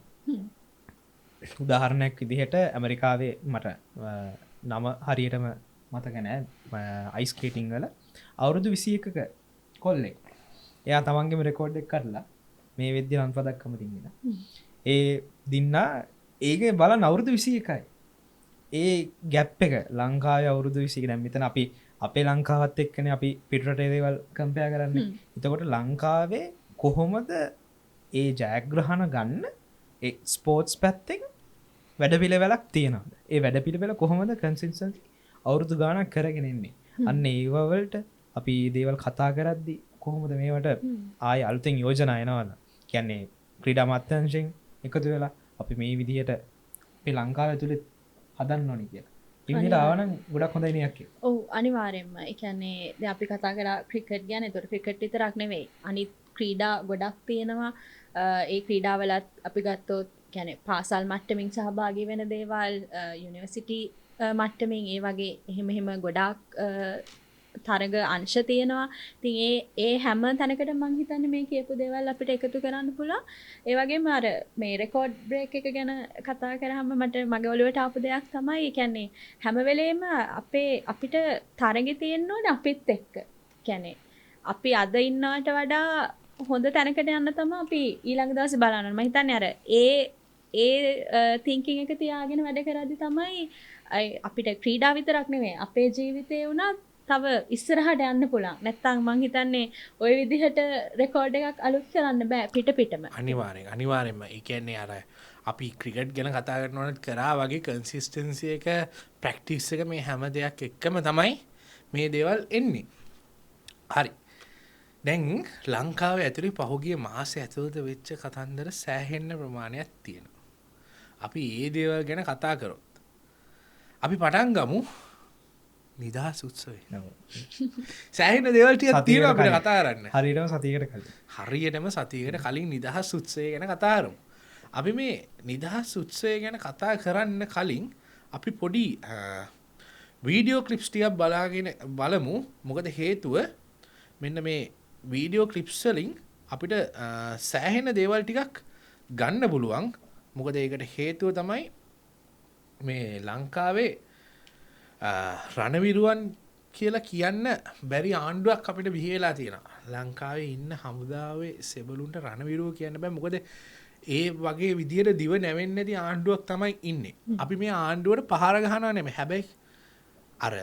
උදාහරණයක් විදිහට ඇමරිකාවේ මට නම හරියටම මතක නෑ අයිස් ස්කේටිං වල අවුරුදු 21ක කොල්ලෙක් එයා තමන්ගේම රෙකෝඩ් එක කරලා මේ වෙද්දී රන් පදක්කම දින්නවා ඒ දින්නා ඒකේ බලන්න අවුරුදු 21යි ඒ ගැප් එක ලංකාව අවුරුදු විසික දැම්මිතන අපි අපේ ලංකාවත් එක්කන අපි පිටරටේදවල් කම්පයා කරන්න එතකොට ලංකාවේ කොහොමද ඒ ජයග්‍රහණ ගන්න ස්පෝර්ට්ස් පැත්තෙන් වැඩ පිළිවෙලක් තියෙනද ඒ වැඩ පිළිවෙල කොහොමද කන්සින්සන් අවුරුදු ගානක් කරගෙනෙන්නේ අන්න ඒවවලට අපි දේවල් කතා කරද්දි කොහොමද මේවට ආය අලුතෙන් යෝජනායනවන්න කියන්නේ ක්‍රීඩා මත්‍යංශයෙන් එකතු වෙලා අපි මේ විදිහට අපේ ලංකාව ඇතුළෙත් හදන්න ඕනි කියලා ඉදිට ආවන ගොඩක් හොඳයිනයක් ඔවු අනිවාරෙන්ම එකන්නේ අපි කතා කර ක්‍රිකට් ගැන තොට ක්‍රිකට් විතරක් නෙවෙයි අනිත් ක්‍රීඩා ගොඩක් තියෙනවා ඒ ක්‍රීඩාවලත් අපි ගත්තොත් ගැන පාසල් මට්ටමින් සහභාගි වෙන දේවල් යුනිවර්සිටි මට්ටමින් ඒ වගේ එහෙම ගොඩාක් තරග අංශ තියෙනවා තින් ඒ හැම තැනකට මංහිතන්න මේ කියපු දේවල් අපිට එකතු කරන්න පුළා ඒවගේ මර මේ රෙකෝඩ් බ්‍රේක් එක ගැන කතා කරහම මට මගේ ඔලුවට ආපු දෙයක් තමයි කැන්නේ හැමවෙලේම අපිට තරගෙ තියෙන්න්නෝට අපිත් එක්ක කැනේ අපි අද ඉන්නාට වඩා හොඳ තැනකට යන්න තම අපි ඊළඟ දවස බලන්න මහිතන්න අර ඒ තිංකින් එක තියාගෙන වැඩ කරදි තමයි අපිට ක්‍රීඩා විතරක් නෙවේ අපේ ජීවිතය වුණත් තව ඉස්සරහට යන්න පුළන් නැත්තං මං හිතන්නේ ඔය විදිහට රෙකෝඩ් එකක් අලුත් කරන්න බෑ පිටම අනිවාරෙන් අනිවාරෙන්ම එකන්නේ අර අපි ක්‍රිකට් ගැන කතා කරනවනත් කරා වගේ කන්සිස්ටන්සිය එක ප්‍රක්ටිස් එක මේ හැම දෙයක් එක්කම තමයි මේ දේවල් එන්නේ හරි දැන් ලංකාව ඇතුළි පහුගිය මාස ඇතුළත වෙච්ච කතන්දර සෑහෙන්න ප්‍රමාණයක් තියෙනවා අපි ඒ දේවල් ගැන කතා කරොත් අපි පටන් ගමු නිදහස් උත්සවේ සෑහෙන දේවල්ටිය තියෙන අපිට කතා කරන්න හරිටම සතිකට කල හරියටම සතියකට කලින් නිදහස් උත්සය ගැන කතාරමු අපි මේ නිදහස් උත්සය ගැන කතා කරන්න කලින් අපි පොඩි වීඩියෝ ක්ලිප්ස්ටියක් බලාගෙන බලමු මොකද හේතුව මෙන්න මේ වීඩියෝ ක්ලිප්ස්වලින් අපිට සෑහෙන දේවල් ටිකක් ගන්න පුළුවන් මොකද ඒකට හේතුව තමයි මේ ලංකාවේ රණවිරුවන් කියලා කියන්න බැරි ආණ්ඩුවක් අපිට බිහිවෙලා තියෙන ලංකාවේ ඉන්න හමුදාවේ සෙබලුන්ට රණවිරුව කියන්න බෑ මොකද ඒ වගේ විදියට දිව නැවෙන්නේදී ආණ්ඩුවක් තමයි ඉන්නේ අපි මේ ආණ්ඩුවට පහර ගහනවා නෙමෙයි හැබැයි අර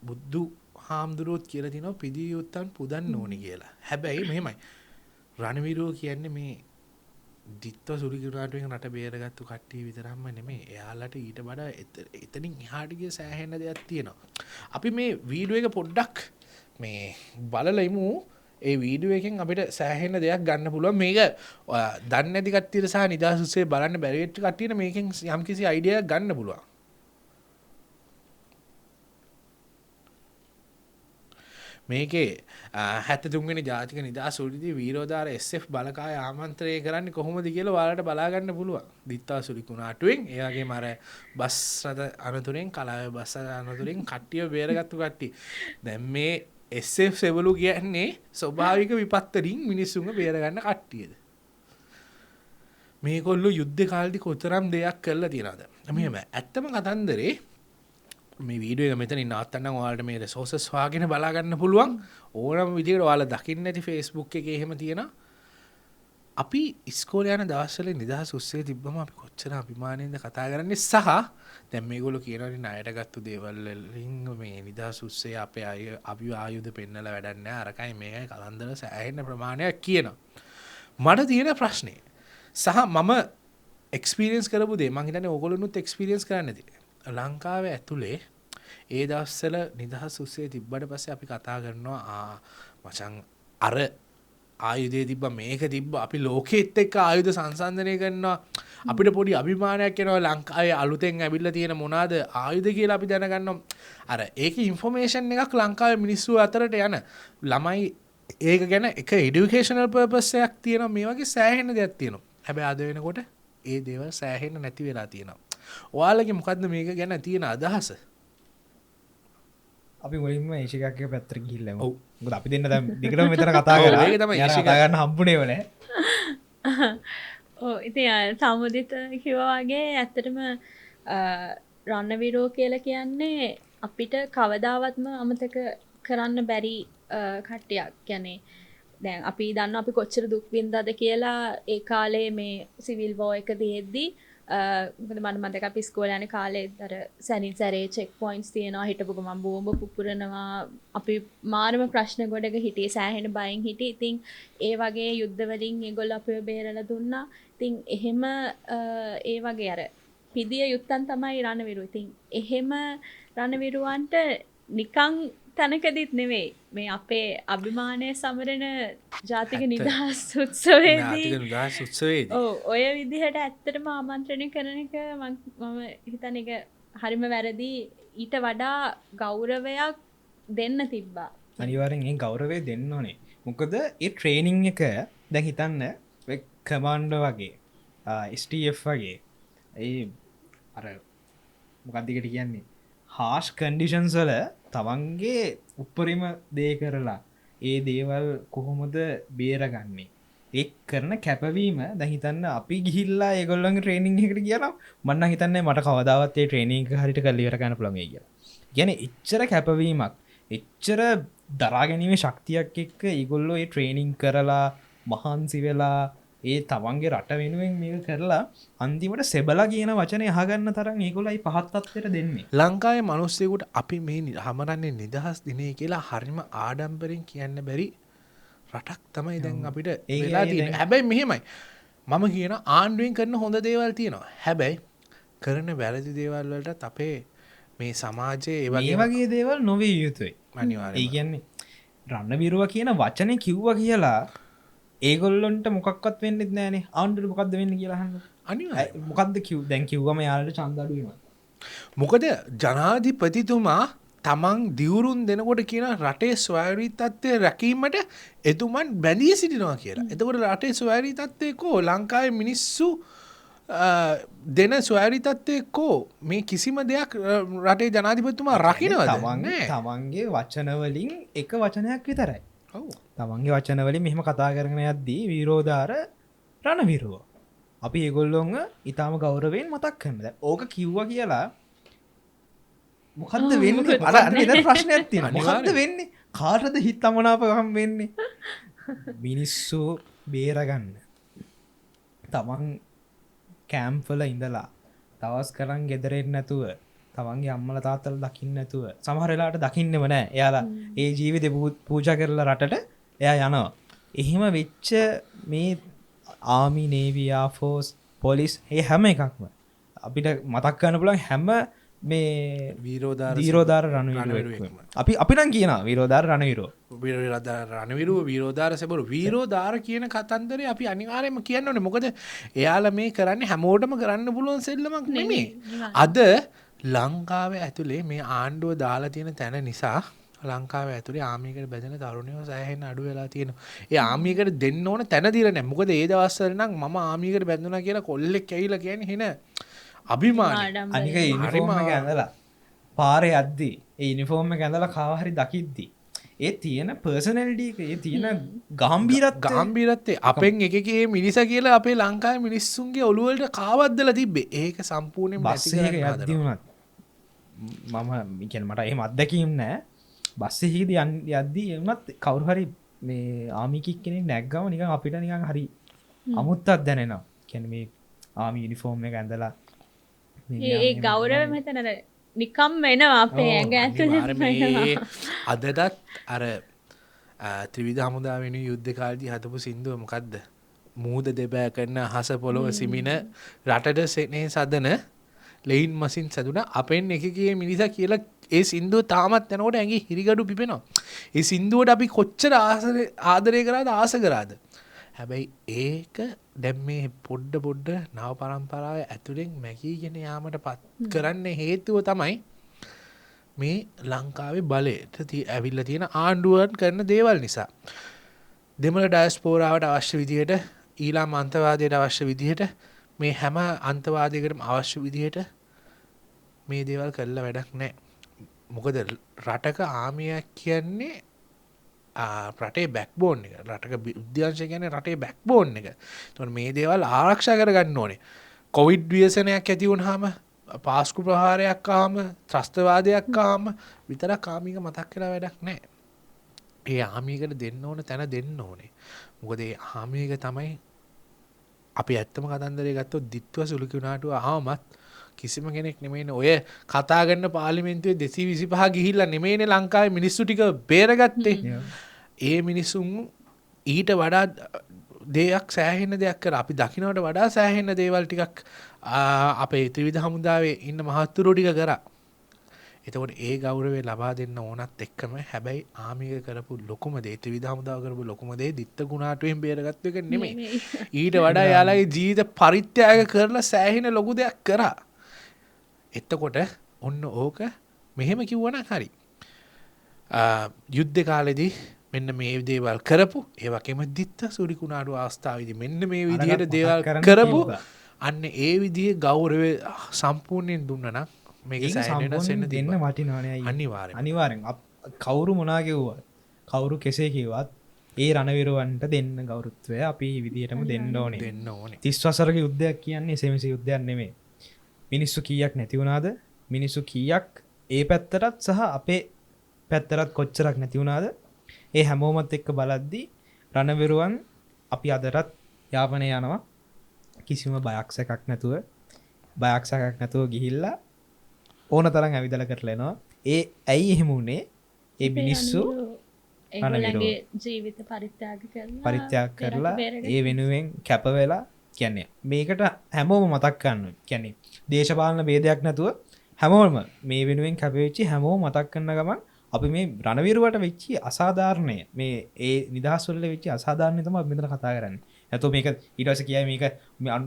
බුදු හාමුදුරුවොත් කියලා තිනවා පිදී යුත්තන් පුදන්න ඕනි කියලා හැබැයි මෙහෙමයි රණවිරුව කියන්නේ මේ දිත්ව සුරිකිරාටුවෙන් රට බේරගත්තු කට්ටිය විතරම්ම නෙමේ එයාලට ඊට වඩා එතනින් එහාට ගිය සෑහෙන දෙයක් තියෙනවා අපි මේ වීඩියෝ එක පොඩ්ඩක් මේ බලලයිමු ඒ වීඩියෝ එකෙන් අපිට සෑහෙන දෙයක් ගන්න පුළුවන් මේක දන්නේ නැති කට්ටියට සහ නිදහස් උත්සවයේ බලන්න බැරි වෙච්ච කට්ටියට මේකෙන් යම්කිසි අයිඩියාවක් ගන්න පුළුවන් මේකේ 73 වෙනි ජාතික නිදහස් උරුදී වීරෝදාර SF බලකාය ආමන්ත්‍රණය කරන්නේ කොහොමද කියලා ඔයාලට බලා ගන්න පුළුවන්. දිත්තා සුරිකුණාටුවෙන් ඒ වගේම අර බස් රථ අනතුරෙන් කලාවේ බස් අනතුරෙන් කට්ටිය බේරගත්තු කට්ටිය. දැන් මේ SF සෙවලු කියන්නේ ස්වභාවික විපත් වලින් මිනිස්සුන්ව බේරගන්න කට්ටියද. මේගොල්ලෝ යුද්ධ කාලේදී කොතරම් දෙයක් කරලා තියනවද? මෙහෙම ඇත්තම කතන්දරේ මේ වීඩියෝ එක මෙතනින් නවත්තන්නම් ඔයාලට මේ රිසෝසස් හොයාගෙන බලා ගන්න පුළුවන් ඕනම විදිහකට ඔයාලා දකින්න ඇති Facebook එකේ එහෙම තියෙනවා අපි ඉස්කෝලේ යන දවස්වල නිදහස් උත්සවයේ තිබ්බම අපි කොච්චර අභිමානයෙන්ද කතා කරන්නේ සහ දැන් මේගොල්ලෝ කියනවානේ ණයට ගත්තු දේවල් වලින් මේ නිදහස් උත්සවයේ අපේ අපි ආයුධ පෙන්නලා වැඩක් නැහැ අරකයි මේකයි කලන්දර සෑහෙන ප්‍රමාණයක් කියනවා මට තියෙන ප්‍රශ්නේ සහ මම එක්ස්පීරියන්ස් කරපු දේ මං හිතන්නේ ඕගොල්ලොනුත් එක්ස්පීරියන්ස් කරන්න ඇති ලංකාවේ ඇතුලේ ඒ දවස්වල නිදහස් උත්සවයේ තිබ්බට පස්සේ අපි කතා කරනවා මචං අර ආයුධය තිබ්බ මේක තිබ්බ අපි ලෝකෙත් එක්ක ආයුධ සංසන්දනය කරනවා අපිට පොඩි අභිමානයක් එනවා ලංකාවේ අලුතෙන් ඇවිල්ලා තියෙන මොනවාද ආයුධ කියලා අපි දැනගන්නවා අර ඒකේ ඉන්ෆෝමේෂන් එකක් ලංකාවේ මිනිස්සු අතරට යන ළමයි ඒක ගැන එක এডুকেෂනල් පර්පස් එකක් තියෙනවා මේ වගේ සෑහෙන දෙයක් තියෙනවා හැබැයි අද වෙනකොට ඒ දේවල් සෑහෙන නැති වෙලා තියෙනවා ඔයාලගේ මොකද්ද මේක ගැන තියෙන අදහස අපි මුලින්ම ඒශිකක්ගේ පැත්තර ගිහිල්ලම මොකද අපි දෙන්න දැන් දිගටම මෙතන කතා කරා ඒක තමයි කතා ගන්න හම්බුනේම නැහැ ඔව් ඉතින් සමුදිත කිව්වා වගේ ඇත්තටම රණවිරෝ කියලා කියන්නේ අපිට කවදාවත්ම අමතක කරන්න බැරි කට්ටියක් කියන්නේ දැන් අපි දන්න අපි කොච්චර දුක් වින්දාද කියලා ඒ කාලේ මේ සිවිල් වෝ එක තියෙද්දි මොකද මම මතක අපි ඉස්කෝලේ යන කාලේ අර සැනින් සැරේ චෙක් පොයින්ට්ස් තියෙනවා හිටපු ගමන් බෝම්බ පුපුරනවා අපි මානව ප්‍රශ්න ගොඩක හිටියේ සෑහෙන බයෙන් හිටියේ ඉතින් ඒ වගේ යුද්ධ වලින් ඒගොල්ලෝ අපිව බේරලා දුන්නා ඉතින් එහෙම ඒ වගේ අර පිදිය යුත්තන් තමයි රණවිරු ඉතින් එහෙම රණවිරුවන්ට නිකං තැනකදිත් නෙවෙයි මේ අපේ අභිමානය සමරන ජාතික නිදහස් උත්සවයේදී ඔය විදිහට ඇත්තටම ආමන්ත්‍රණය කරන එක මම හිතන එක හරිම වැරදි ඊට වඩා ගෞරවයක් දෙන්න තිබ්බා අනිවාර්යෙන් ඒ ගෞරවය දෙන්න ඕනේ මොකද ඒ ට්‍රේනින් එක දැන් හිතන්න කමාන්ඩෝ වගේ STF වගේ ඒ අර මොකක්දිකට කියන්නේ හාෂ් කන්ඩිෂන්ස් වල තමන්ගේ උපරිම දේ කරලා ඒ දේවල් කොහොමද බේරගන්නේ ඒ කරන කැපවීම දැහිතන්න අපි ගිහිල්ලා ඒගොල්ලන් ට්‍රේනිං එකට කියලා මන්න හිතන්නේ මට කවදාවත් ඒ ට්‍රේනිං හරිට කල්ලිවර ගන්න පුළමේ කියලා ගැන එච්චර කැපවීමක් එච්චර දරාගැනීමේ ශක්තියක් එක්ක ඒගොල්ලෝ ඒ ට්‍රේනිං කරලා මහන්සි වෙලා ඒ තමන්ගේ රට වෙනුවෙන් මේක කරලා අන්තිමට සෙබලා කියන වචනය අහගන්න තරම් ඒගොල්ලයි පහත්තත්වයට දෙන්නේ ලංකාවේ මනුස්සයෙකුට අපි මේ හමරන්නේ නිදහස් දිනේ කියලා හරිම ආඩම්බරෙන් කියන්න බැරි රටක් තමයි දැන් අපිට වෙලා තියෙන්නේ හැබැයි මෙහෙමයි මම කියන ආණ්ඩුවෙන් කරන හොඳ දේවල් තියෙනවා හැබැයි කරන වැරදි දේවල් වලටත් අපේ මේ සමාජයේ ඒ වගේ දේවල් නොවිය යුතුයි අනිවාර්යයෙන් ඒ කියන්නේ රණවිරුව කියන වචනේ කිව්වා කියලා ඒගොල්ලොන්ට මොකක්වත් වෙන්නෙත් නෑනේ ආණ්ඩුවට මොකක්ද වෙන්නේ කියලා අහන්න අනිවාර්යයෙන් මොකක්ද දැන් කිව්වම යාළුවට ඡන්ද අඩු වෙනවා මොකද ජනාධිපතිතුමා තමන් දිවුරුන් දෙනකොට කියන රටේ ස්වෛරීතත්වය රැකීමට එතුමන් බැඳී සිටිනවා කියලා. එතකොට රටේ ස්වෛරීතත්වය කෝ ලංකාවේ මිනිස්සු දෙන ස්වෛරීතත්වය කෝ මේ කිසිම දෙයක් රටේ ජනාධිපතිතුමා රකින්නවද? තමන්ගේ වචනවලින් එක වචනයක් විතරයි. තමන්ගේ වචනවලින් මෙහෙම කතා කරගෙන යද්දී විරෝධාර රණවිරුව. අපි ඒගොල්ලොන්ව ඊටාම ගෞරවයෙන් මතක් කරනවා. ඕක කිව්වා කියලා මොකද්ද වෙන්නේ? අර අනිත් ප්‍රශ්නයක් තියෙනවා. මොකද්ද වෙන්නේ? කාටද හිත අමනාපකම් වෙන්නේ? මිනිස්සු බේරගන්න. තමන් කැම්ප් වල ඉඳලා දවස් කරන් ගෙදර එන්න නැතුව තමන්ගේ අම්මලා තාත්තලා දකින්න නැතුව සමහර වෙලාවට දකින්නෙම නැහැ. එයාලා ඒ ජීවිතේ පූජා කරලා රටට එයා යනවා. එහෙම වෙච්ච මේ ආමි නේවි එයා ෆෝස් පොලිස් ඒ හැම එකක්ම අපිට මතක් කරන්න පුළුවන් හැම මේ වීරෝදාර රණවිරුවෙක්ම අපි නම් කියනවා වීරෝදාර රණවිරුව වීරෝදාර සෙබරු වීරෝදාර කියන කතන්දරේ අපි අනිවාර්යයෙන්ම කියන්න ඕනේ. මොකද එයාලා මේ කරන්නේ හැමෝටම කරන්න පුළුවන් සෙල්ලමක් නෙමෙයි. අද ලංකාවේ ඇතුලේ මේ ආණ්ඩුව දාලා තියෙන තැන නිසා ලංකාවේ ඇතුලේ ආමියකට බැඳෙන තරුණයෝ සෑහෙන අඩු වෙලා තියෙනවා. ඒ ආමියකට දෙන්න ඕන තැන දීලා නැහැ. මොකද ඒ දවස්වල නම් මම ආමියකට බැඳුණා කියලා කොල්ලෙක් ඇවිල්ලා කියන්නේ හින අභිමානයි. අනික යුනිෆෝම් එක ඇඳලා පාරේ යද්දී ඒ යුනිෆෝම් එක ඇඳලා කාව හරි දකිද්දී ඒ තියෙන පර්සනැලිටි එක ඒ තියෙන ගාම්භීරත්වය අපෙන් එකකේ මිනිසා කියලා අපේ ලංකාවේ මිනිස්සුන්ගේ ඔළුව වලට කාවද්දලා තිබ්බේ. ඒක සම්පූර්ණයෙන් බස් එකක යද්දී උනත් මම කියන්නේ මට එහෙම අත්දැකීම් නැහැ. බස් එකේදී යද්දී එන්නත් කවුරු හරි මේ ආමි කෙනෙක් නැග්ගම නිකන් අපිට නිකන් හරි අමුත්තක් දැනෙනවා. කියන්නේ මේ ආමි යුනිෆෝම් එක ඇඳලා ඒ ගෞරවය මෙතන නිකම් වෙනවා අපේ ඇඟ ඇතුලේ. අදටත් අර ත්‍රිවිධ හමුදා වෙන යුද්ධ කාලේදී හදපු සින්දුව මොකද්ද? මූද දෙබෑ කරන අහස පොළොව සිමින රටට සෙනේ සදන ලෙයින් මසින් සැදුන අපෙන් එකකේ මිනිසා කියලා ඒ සින්දුව තාමත් යනකොට ඇඟේ හිරිගඩු පිපෙනවා. ඒ සින්දුවට අපි කොච්චර ආදරය කරාද ආස කරාද? හැබැයි ඒක දැන් මේ පොඩ්ඩ නව පරම්පරාවේ ඇතුලෙන් මැකීගෙන යාමට පත් කරන්න හේතුව තමයි මේ ලංකාවේ බලයට ඇවිල්ලා තියෙන ආණ්ඩුවන් කරන දේවල් නිසා. දෙමළ ඩයස්පෝරාවට අවශ්‍ය විදිහට ඊළාම් අන්තවාදයට අවශ්‍ය විදිහට මේ හැම අන්තවාදයකටම අවශ්‍ය විදිහට මේ දේවල් කළා වැඩක් නැහැ. මොකද රටක ආමියක් කියන්නේ රටේ බැක්බෝන් එක. රටක විද්‍යාංශය කියන්නේ රටේ බැක්බෝන් එක. එතකොට මේ දේවල් ආරක්ෂා කරගන්න ඕනේ. කොවිඩ් ව්‍යසනයක් ඇති වුනහම, පාස්කු ප්‍රහාරයක් ආවම, ත්‍රස්තවාදයක් ආවම විතරක් ආමික මතක් කරලා වැඩක් නැහැ. ඒ ආමියකට දෙන්න ඕන තැන දෙන්න ඕනේ. මොකද ඒ ආමියක තමයි අපි ඇත්තම කතන්දරේ ගත්තොත් දිත්ව සුළුකි වුණාට ආවමත් කිසිම කෙනෙක් නෙමෙයිනේ ඔය කතා කරන පාර්ලිමේන්තුවේ 225 ගිහිල්ලා නෙමෙයිනේ ලංකාවේ මිනිස්සු ටික බේරගත්තේ. ඒ මිනිසුන් ඊට වඩා දෙයක් සෑහෙන දෙයක් කර අපි දකින්නට වඩා සෑහෙන දේවල් ටිකක් අපේ ත්‍රිවිධ හමුදාවේ ඉන්න මහත්තුරු ටික කරා. එතකොට ඒ ගෞරවය ලබා දෙන්න ඕනත් එක්කම හැබැයි ආමික කරපු ලොකුම දේ ත්‍රිවිධ හමුදාව කරපු ලොකුම දේ දිත්ත ගුණාටුවෙන් බේරගත්තු එක නෙමෙයි. ඊට වඩා යාළගේ ජීවිත පරිත්‍යාග කරලා සෑහෙන ලොකු දෙයක් කරා. එතකොට ඔන්න ඕක මෙහෙම කිව්වනම් හරි. යුද්ධ කාලෙදී මෙන්න මේ දේවල් කරපු ඒ වගේම දිත්ත සුරිකුණාඩු අවස්ථාවේදී මෙන්න මේ විදිහට දේවල් කරපු අන්න ඒ විදිහේ ගෞරවය සම්පූර්ණයෙන් දුන්නා නම් මේක සෑහෙන දෙන්න වටිනවනේ අනිවාර්යෙන්. අනිවාර්යෙන් කවුරු මොනා කිව්වත් කවුරු කෙසේ කිව්වත් ඒ රණවිරුවන්ට දෙන්න ගෞරවත්වය අපි විදිහටම දෙන්න ඕනේ. දෙන්න ඕනේ. 30 වසරක යුද්ධයක් කියන්නේ සෙමසි යුද්ධයක් නෙමෙයි. මිනිස්සු කීයක් නැති වුණාද? මිනිස්සු කීයක් ඒ පැත්තටත් සහ අපේ පැත්තටත් කොච්චරක් නැති වුණාද? ඒ හැමෝමත් එක්ක බලද්දී රණවිරුවන් අපි අදටත් යාපනය යනවා කිසිම බයක් සැකක් නැතුව ගිහිල්ලා ඕන තරම් ඇවිදලා කරලා එනවා. ඒ ඇයි එහෙම උනේ? ඒ මිනිස්සු ඒගොල්ලන්ගේ ජීවිත පරිත්‍යාග කරලා ඒ වෙනුවෙන් කැප වෙලා කියන්නේ මේකට හැමෝම මතක් කරන්න. කියන්නේ දේශපාලන ભેදයක් නැතුව හැමෝම මේ වෙනුවෙන් කැපෙච්චි හැමෝම මතක් කරන ගමන් අපි මේ රණවිරුවට වෙච්චි අසාධාරණය මේ ඒ නිදහස් වල වෙච්ච අසාධාරණය තමයි අපි මෙතන කතා කරන්නේ. නැත්නම් මේක ඊට පස්සේ කියයි මේක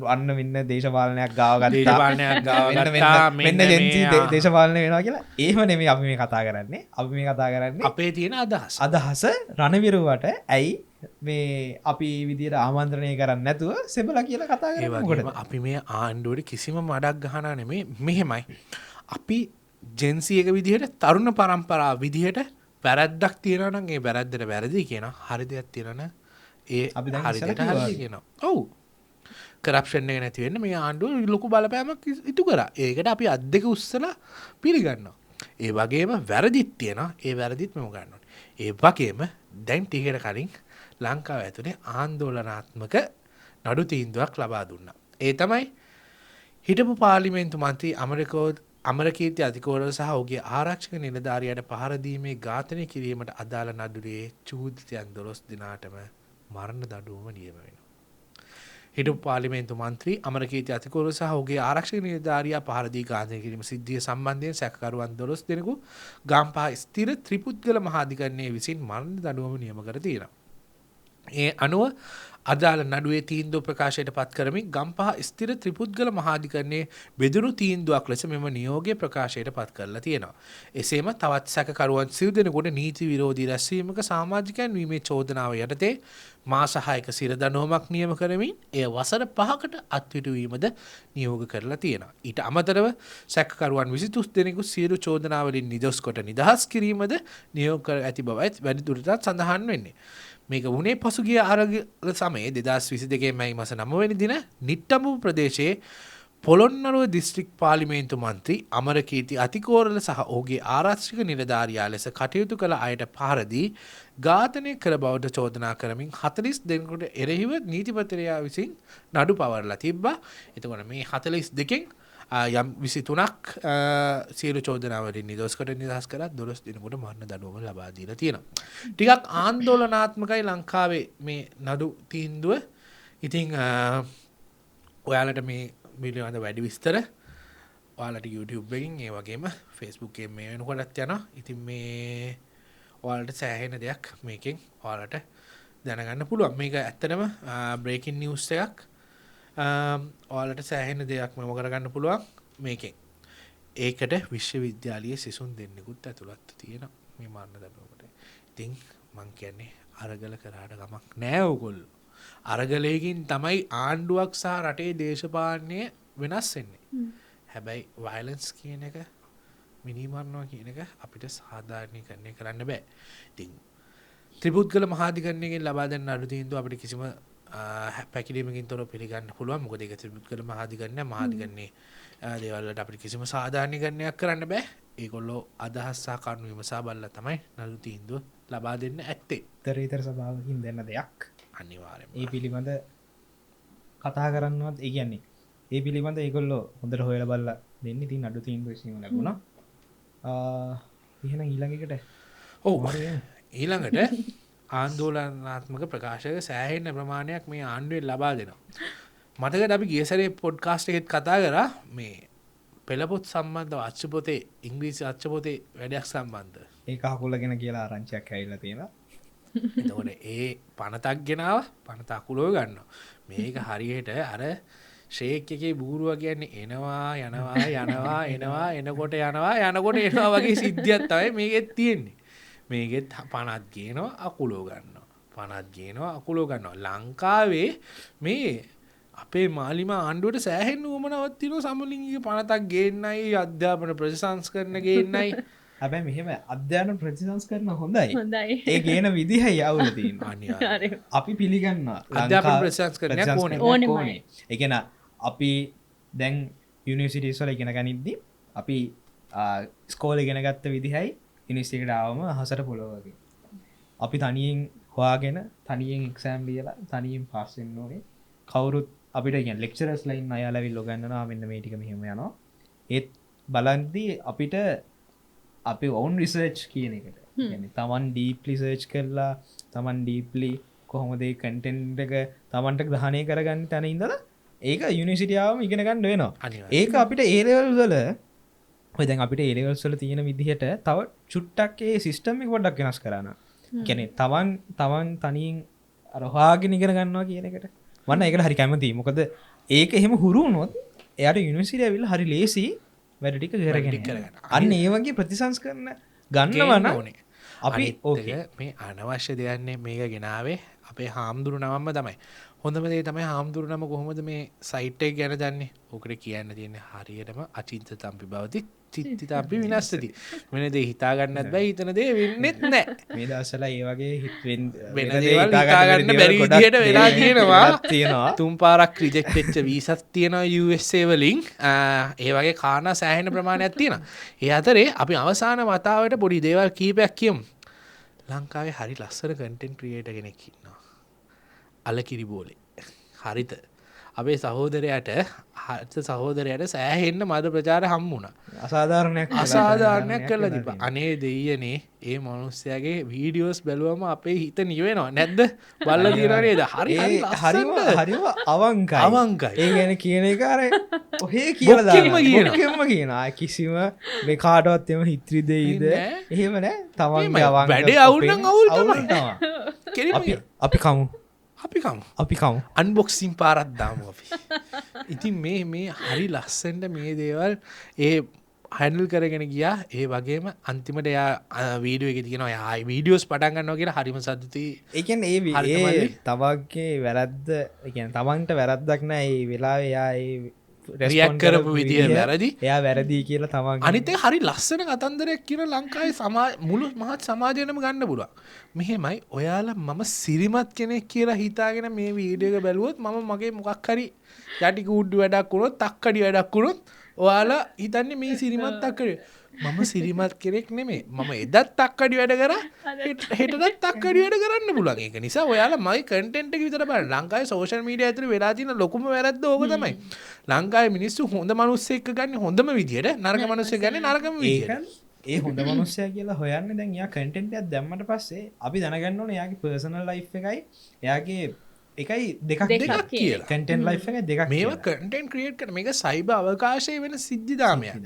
අන්න වෙන්න දේශපාලනයක් ගාව ගත්තා. මෙන්න ජෙන්සි දේශපාලනය වෙනවා කියලා. එහෙම නෙමෙයි අපි මේ කතා කරන්නේ. අපි මේ කතා කරන්නේ අපේ තියෙන අදහස රණවිරුවට ඇයි මේ අපි විදියට ආමන්ත්‍රණය කරන්නේ නැතුව සෙබලා කියලා කතා කරන්නේ මොකටද? අපි මේ ආණ්ඩුවේ කිසිම මඩක් ගහනා නෙමෙයි. මෙහෙමයි. අපි ජෙන්සි එක විදිහට තරුණ පරම්පරාව විදිහට වැරද්දක් තියෙනවා නම් ඒ වැරද්දට වැරදි කියනවා. හරි දෙයක් තියෙනවා නම් ඒ හරියට හරි කියනවා. ඔව්. කරප්ෂන් එක නැති වෙන්න මේ ආණ්ඩුව ලොකු බලපෑමක් ඉටු කරා. ඒකට අපි අත් දෙක උස්සලා පිළිගන්නවා. ඒ වගේම වැරදිත් තියෙනවා. ඒ වැරදිත් මෙව ගන්න ඕනේ. ඒ වගේම දැන් ටිකකට කලින් ලංකාව ඇතුලේ ආందోලනාත්මක නඩු තීන්දුවක් ලබා දුන්නා. ඒ තමයි හිටපු පාර්ලිමේන්තු මන්ත්‍රී අමරකීර්ති අතිකෝරල සහ ඔහුගේ ආරක්ෂක නිලධාරියාට පහර දීමේ ඝාතනය කිරීමට අදාළ නඩුවේ චූදිතයන් 12 දිනාටම මරණ දඬුවම නියම වෙනවා. හිටපු පාර්ලිමේන්තු මන්ත්‍රී අමරකීර්ති අතිකෝරල සහ ඔහුගේ ආරක්ෂක නිලධාරියා පහර දී ඝාතනය කිරීම සිද්ධිය සම්බන්ධයෙන් සැකකරුවන් 12 දෙනෙකු ගම්පහ ස්ථිර ත්‍රිපුද්ගල මහාධිකරණයේ විසින් මරණ දඬුවම නියම කර තියෙනවා. ඒ අනුව අදාළ නඩුවේ තීන්දුව ප්‍රකාශයට පත් කරමින් ගම්පහ ස්ථිර ත්‍රිපුද්ගල මහාධිකරණයේ බෙදුණු තීන්දුවක් ලෙස මෙම නියෝගය ප්‍රකාශයට පත් කරලා තියෙනවා. එසේම තවත් සැකකරුවන් සිව් දෙනෙකුට නීති විරෝධී රැස්වීමක සමාජිකයන් වීමේ චෝදනාව යටතේ මාස 6ක සිර දඬුවමක් නියම කරමින් එය වසර 5කට අත්විඳීමද නියෝග කරලා තියෙනවා. ඊට අමතරව සැකකරුවන් 23 දෙනෙකු සියලු චෝදනාවලින් නිදොස් කොට නිදහස් කිරීමද නියෝග කර ඇති බවයි වැඩිදුරටත් සඳහන් වෙන්නේ. මේක වුණේ පසුගිය අරගල සමයේ 2022 මැයි මාස 9 වෙනි දින නිට්ටඹු ප්‍රදේශයේ පොළොන්නරුව දිස්ත්‍රික් පාර්ලිමේන්තු මන්ත්‍රී අමරකීර්ති අතිකෝරල සහ ඔහුගේ ආරක්ෂක නිලධාරියා ලෙස කටයුතු කළ අයට පහර දී ඝාතනය කළ බවට චෝදනා කරමින් 40 දෙනෙකුට එරෙහිව නීතිපතිරයා විසින් නඩු පවරලා තිබ්බා. එතකොට මේ 42කින් යම් 23ක් සියලු චෝදනාවලින් නිදොස් කොට නිදහස් කරලා 12 දිනකට මරණ දඬුවම ලබා දීලා තියෙනවා. ටිකක් ආందోලනාත්මකයි ලංකාවේ මේ නඩු තීන්දුව. ඉතින් ඔයාලට මේ පිළිබඳ වැඩි විස්තර ඔයාලට YouTube එකකින් ඒ වගේම Facebook එකෙන් මේ වෙනකොටත් යනවා. ඉතින් මේ ඔයාලට සෑහෙන දෙයක් මේකෙන් ඔයාලට දැනගන්න පුළුවන්. මේක ඇත්තටම breaking news එකක්. ඔයාලට සෑහෙන දෙයක් මෙම කරගන්න පුළුවන් මේකෙන්. ඒකට විශ්වවිද්‍යාලීය සිසුන් දෙන්නෙකුත් ඇතුළත් තියෙනවා මේ මරණ දඬුවමට. ඉතින් මං කියන්නේ අරගල කරාට ගමක් නෑ ඕගොල්ලෝ. අරගලයකින් තමයි ආණ්ඩුවක් සහ රටේ දේශපාලනය වෙනස් වෙන්නේ. හැබැයි වයලන්ස් කියන එක මිනිමරනවා කියන එක අපිට සාධාරණීකරණය කරන්න බෑ. ඉතින් ත්‍රිපුද්ගල මහාධිකරණයෙන් ලබා දෙන නඩු තීන්දුව අපිට කිසිම පැකිලීමකින් තොර පිළිගන්න පුළුවන් මොකද ඒක පුද්ගල මහාධිකරණය මහාධිකරණයේ දේවල් වලට අපිට කිසිම සාධාරණීකරණයක් කරන්න බෑ. ඒගොල්ලෝ අදහස් සහ කරුණු විමසා බලලා තමයි නඩු තීන්දුව ලබා දෙන්න ඇත්තේ. උත්තරීතර සභාවකින් දෙන්න දෙයක් අනිවාර්යයෙන්ම. ඒ පිළිබඳ කතා කරන්නවත් ඒ කියන්නේ ඒ පිළිබඳ ඒගොල්ලෝ හොඳට හොයලා බලලා දෙන්න. ඉතින් නඩු තීන්දුව විසීම ලැබුණා. එහෙනම් ඊළඟට ඔව් ඊළඟට ආන්දෝලනාත්මක ප්‍රකාශක සෑහෙන්න ප්‍රමාණයක් මේ ආණ්ඩුවෙන් ලබා දෙනවා. මතකද අපි ගිය සැරේ පොඩ්කාස්ට් එකෙත් කතා කරා මේ පෙළපොත් සම්බන්ධව අච්චුපොතේ ඉංග්‍රීසි අච්චුපොතේ වැඩක් සම්බන්ධ. ඒක අකුලගෙන කියලා ආරංචියක් ඇවිල්ලා තියෙනවා. එතකොට ඒ පනතක් ගෙනාව පනත අකුලව ගන්නවා. මේක හරියට අර ෂේක් එකේ බූරුවා කියන්නේ එනවා එනවා එනකොට එනවා වගේ සිද්ධියක් තමයි මේකෙත් තියෙන්නේ. මේකෙත් පනත් ගේනවා අකුලෝ ගන්නවා. පනත් ගේනවා අකුලෝ ගන්නවා. ලංකාවේ මේ අපේ මාලිම ආණ්ඩුවට සෑහෙන්න උවමනාවක් තියෙනවා සමලිංගික පනතක් ගේන්නයි අධ්‍යාපන ප්‍රතිසංස්කරණ ගේන්නයි. හැබැයි මෙහෙම අධ්‍යාපන ප්‍රතිසංස්කරණ හොඳයි. හොඳයි. ඒ ගේන විදිහයි අවුල තියෙනවා. අනිවාර්යයෙන්. අපි පිළිගන්නවා අධ්‍යාපන ප්‍රතිසංස්කරණයක් ඕනෙමයි. ඒ කියන්නේ අපි දැන් යුනිවර්සිටිස් වල ඉගෙන ගනිද්දි අපි ස්කෝලේ ඉගෙන ගත්ත විදිහයි යුනිවර්සිටි එකට ආවම අහසට පොළොව වගේ. අපි තනියෙන් හොයාගෙන තනියෙන් එක්සෑම් ලියලා තනියෙන් පාස් වෙන්න ඕනේ. කවුරුත් අපිට කියන්නේ ලෙක්චරර්ස්ලා ඉන්න අය ආලවිල් උගන්වනවා මෙන්න මේ ටික මෙහෙම යනවා. ඒත් බලද්දී අපිට අපි own research කියන එකට කියන්නේ තමන් ඩීප්ලි සර්ච් කරලා තමන් ඩීප්ලි කොහොමද ඒ කන්ටෙන්ට් එක තමන්ට ග්‍රහණය කරගන්න තැන ඉඳලා ඒක යුනිවර්සිටි ආවම ඉගෙන ගන්න වෙනවා. ඒක අපිට A level වල ඔය දැන් අපිට A levels වල තියෙන විදිහට තව චුට්ටක් ඒ සිස්ටම් එක පොඩ්ඩක් වෙනස් කරන්න. කියන්නේ තමන් තනියෙන් අර හොයාගෙන ඉගෙන ගන්නවා කියන එකට මම ඒකට හරි කැමතියි. මොකද ඒක එහෙම හුරු වුණොත් එයාට යුනිවර්සිටි ඇවිල්ලා හරි ලේසි වැඩ ටික කරගෙන අන්න ඒ වගේ ප්‍රතිසංස්කරණ ගන්නවා නම් අපි ඕකේ මේ අනවශ්‍ය දෙයන්නේ මේක ගෙනාවේ අපේ හාමුදුරු නමම තමයි. හොඳම දේ තමයි හාමුදුරු නම කොහොමද මේ සයිට් එක ගැන දන්නේ. ඕකට කියන්න තියෙන්නේ හරියටම අචින්ත තම්පි බවති චිත්ති තම්පි විනාශති. වෙන දේ හිතා ගන්නත් බෑ හිතන දේ වෙන්නෙත් නැහැ. මේ දවස්වල ඒ වගේ වෙන දේවල් හිතා ගන්න බැරි විදියට වෙලා තියෙනවා. තුන් පාරක් රිජෙක්ට් වෙච්ච වීසාක් තියෙනවා USA වලින්. ඒ වගේ කාරණා සෑහෙන ප්‍රමාණයක් තියෙනවා. ඒ අතරේ අපි අවසාන වතාවට පොඩි දේවල් කීපයක් කියමු. ලංකාවේ හරි ලස්සන කන්ටෙන්ට් ක්‍රියේටර් කෙනෙක් ඉන්නවා. අලකිරි බෝලේ. හරිත. අපේ සහෝදරයට සෑහෙන්න මද ප්‍රචාර හම්බුණා. අසාධාරණයක් කරලා තිබ්බා. අනේ දෙයියනේ ඒ මනුස්සයාගේ වීඩියෝස් බැලුවම අපේ හිත නිවෙනවා නැද්ද? බලලා තියෙනව නේද? හරිම අවංකයි. අවංකයි. ඒ ගැන කියන එක අර ඔහේ කියලා දානවා. ඔක්කොම කියනවා. කිසිම මේ කාටවත් එම හිත්‍රි දෙයිද? එහෙම නෑ. තමන්ගේ අවංක වැඩේ අවුල් නම් අවුල් තමයි. අපි කමු අන්බොක්සින් පාරත් දාමු අපි. ඉතින් මේ හරි ලස්සනට මේ දේවල් ඒ හැන්ඩල් කරගෙන ගියා. ඒ වගේම අන්තිමට එයා වීඩියෝ එකේ තියෙනවා එයා වීඩියෝස් පටන් ගන්නවා කියලා හරිම සතුටුයි. ඒ කියන්නේ ඒ තවගේ වැරද්ද ඒ කියන්නේ තමන්ට වැරද්දක් නෑ. ඒ වෙලාවේ එයා ඒ රියැක්ට් කරපු විදිය වැරදි. එයා වැරදි කියලා තමන් අනිත් එක හරි ලස්සන කතන්දරයක් කියන ලංකාවේ මුළු මහත් සමාජයනම ගන්න පුළුවන්. මෙහෙමයි ඔයාලා මම සිරිමත් කෙනෙක් කියලා හිතාගෙන මේ වීඩියෝ එක බැලුවොත් මම මගේ මොකක් හරි යටි කූඩ්ඩු වැඩක් වුණොත් තක්කඩි වැඩක් වුණොත් ඔයාලා හිතන්නේ මේ සිරිමත් තක්කඩි මම සිරිමත් කෙනෙක් නෙමෙයි. මම එදත් තක්කඩි වැඩ කරා හෙටත් තක්කඩි වැඩ කරන්න පුළුවන්. ඒක නිසා ඔයාලා මගේ කන්ටෙන්ට් එක විතර බලන්න. ලංකාවේ සෝෂල් මීඩියා ඇතුලේ වෙලා තියෙන ලොකුම වැරද්ද ඕක තමයි. ලංකාවේ මිනිස්සු හොඳ මිනිස්සෙක් ගන්න හොඳම විදියට නරක මිනිස්සෙක් ගන්න නරකම විදියට. ඒ හොඳ මනුස්සයා කියලා හොයන්න දැන් එයා කන්ටෙන්ට් එකක් දැම්මට පස්සේ අපි දැනගන්න ඕනේ එයාගේ පර්සනල් ලයිෆ් එකයි එයාගේ එකයි දෙකක් කියලා. කන්ටෙන්ට් ලයිෆ් එකයි දෙකක්. මේවා කන්ටෙන්ට් ක්‍රියේට් කරන මේක සයිබර් අවකාශයේ වෙන සිද්ධාමයක්.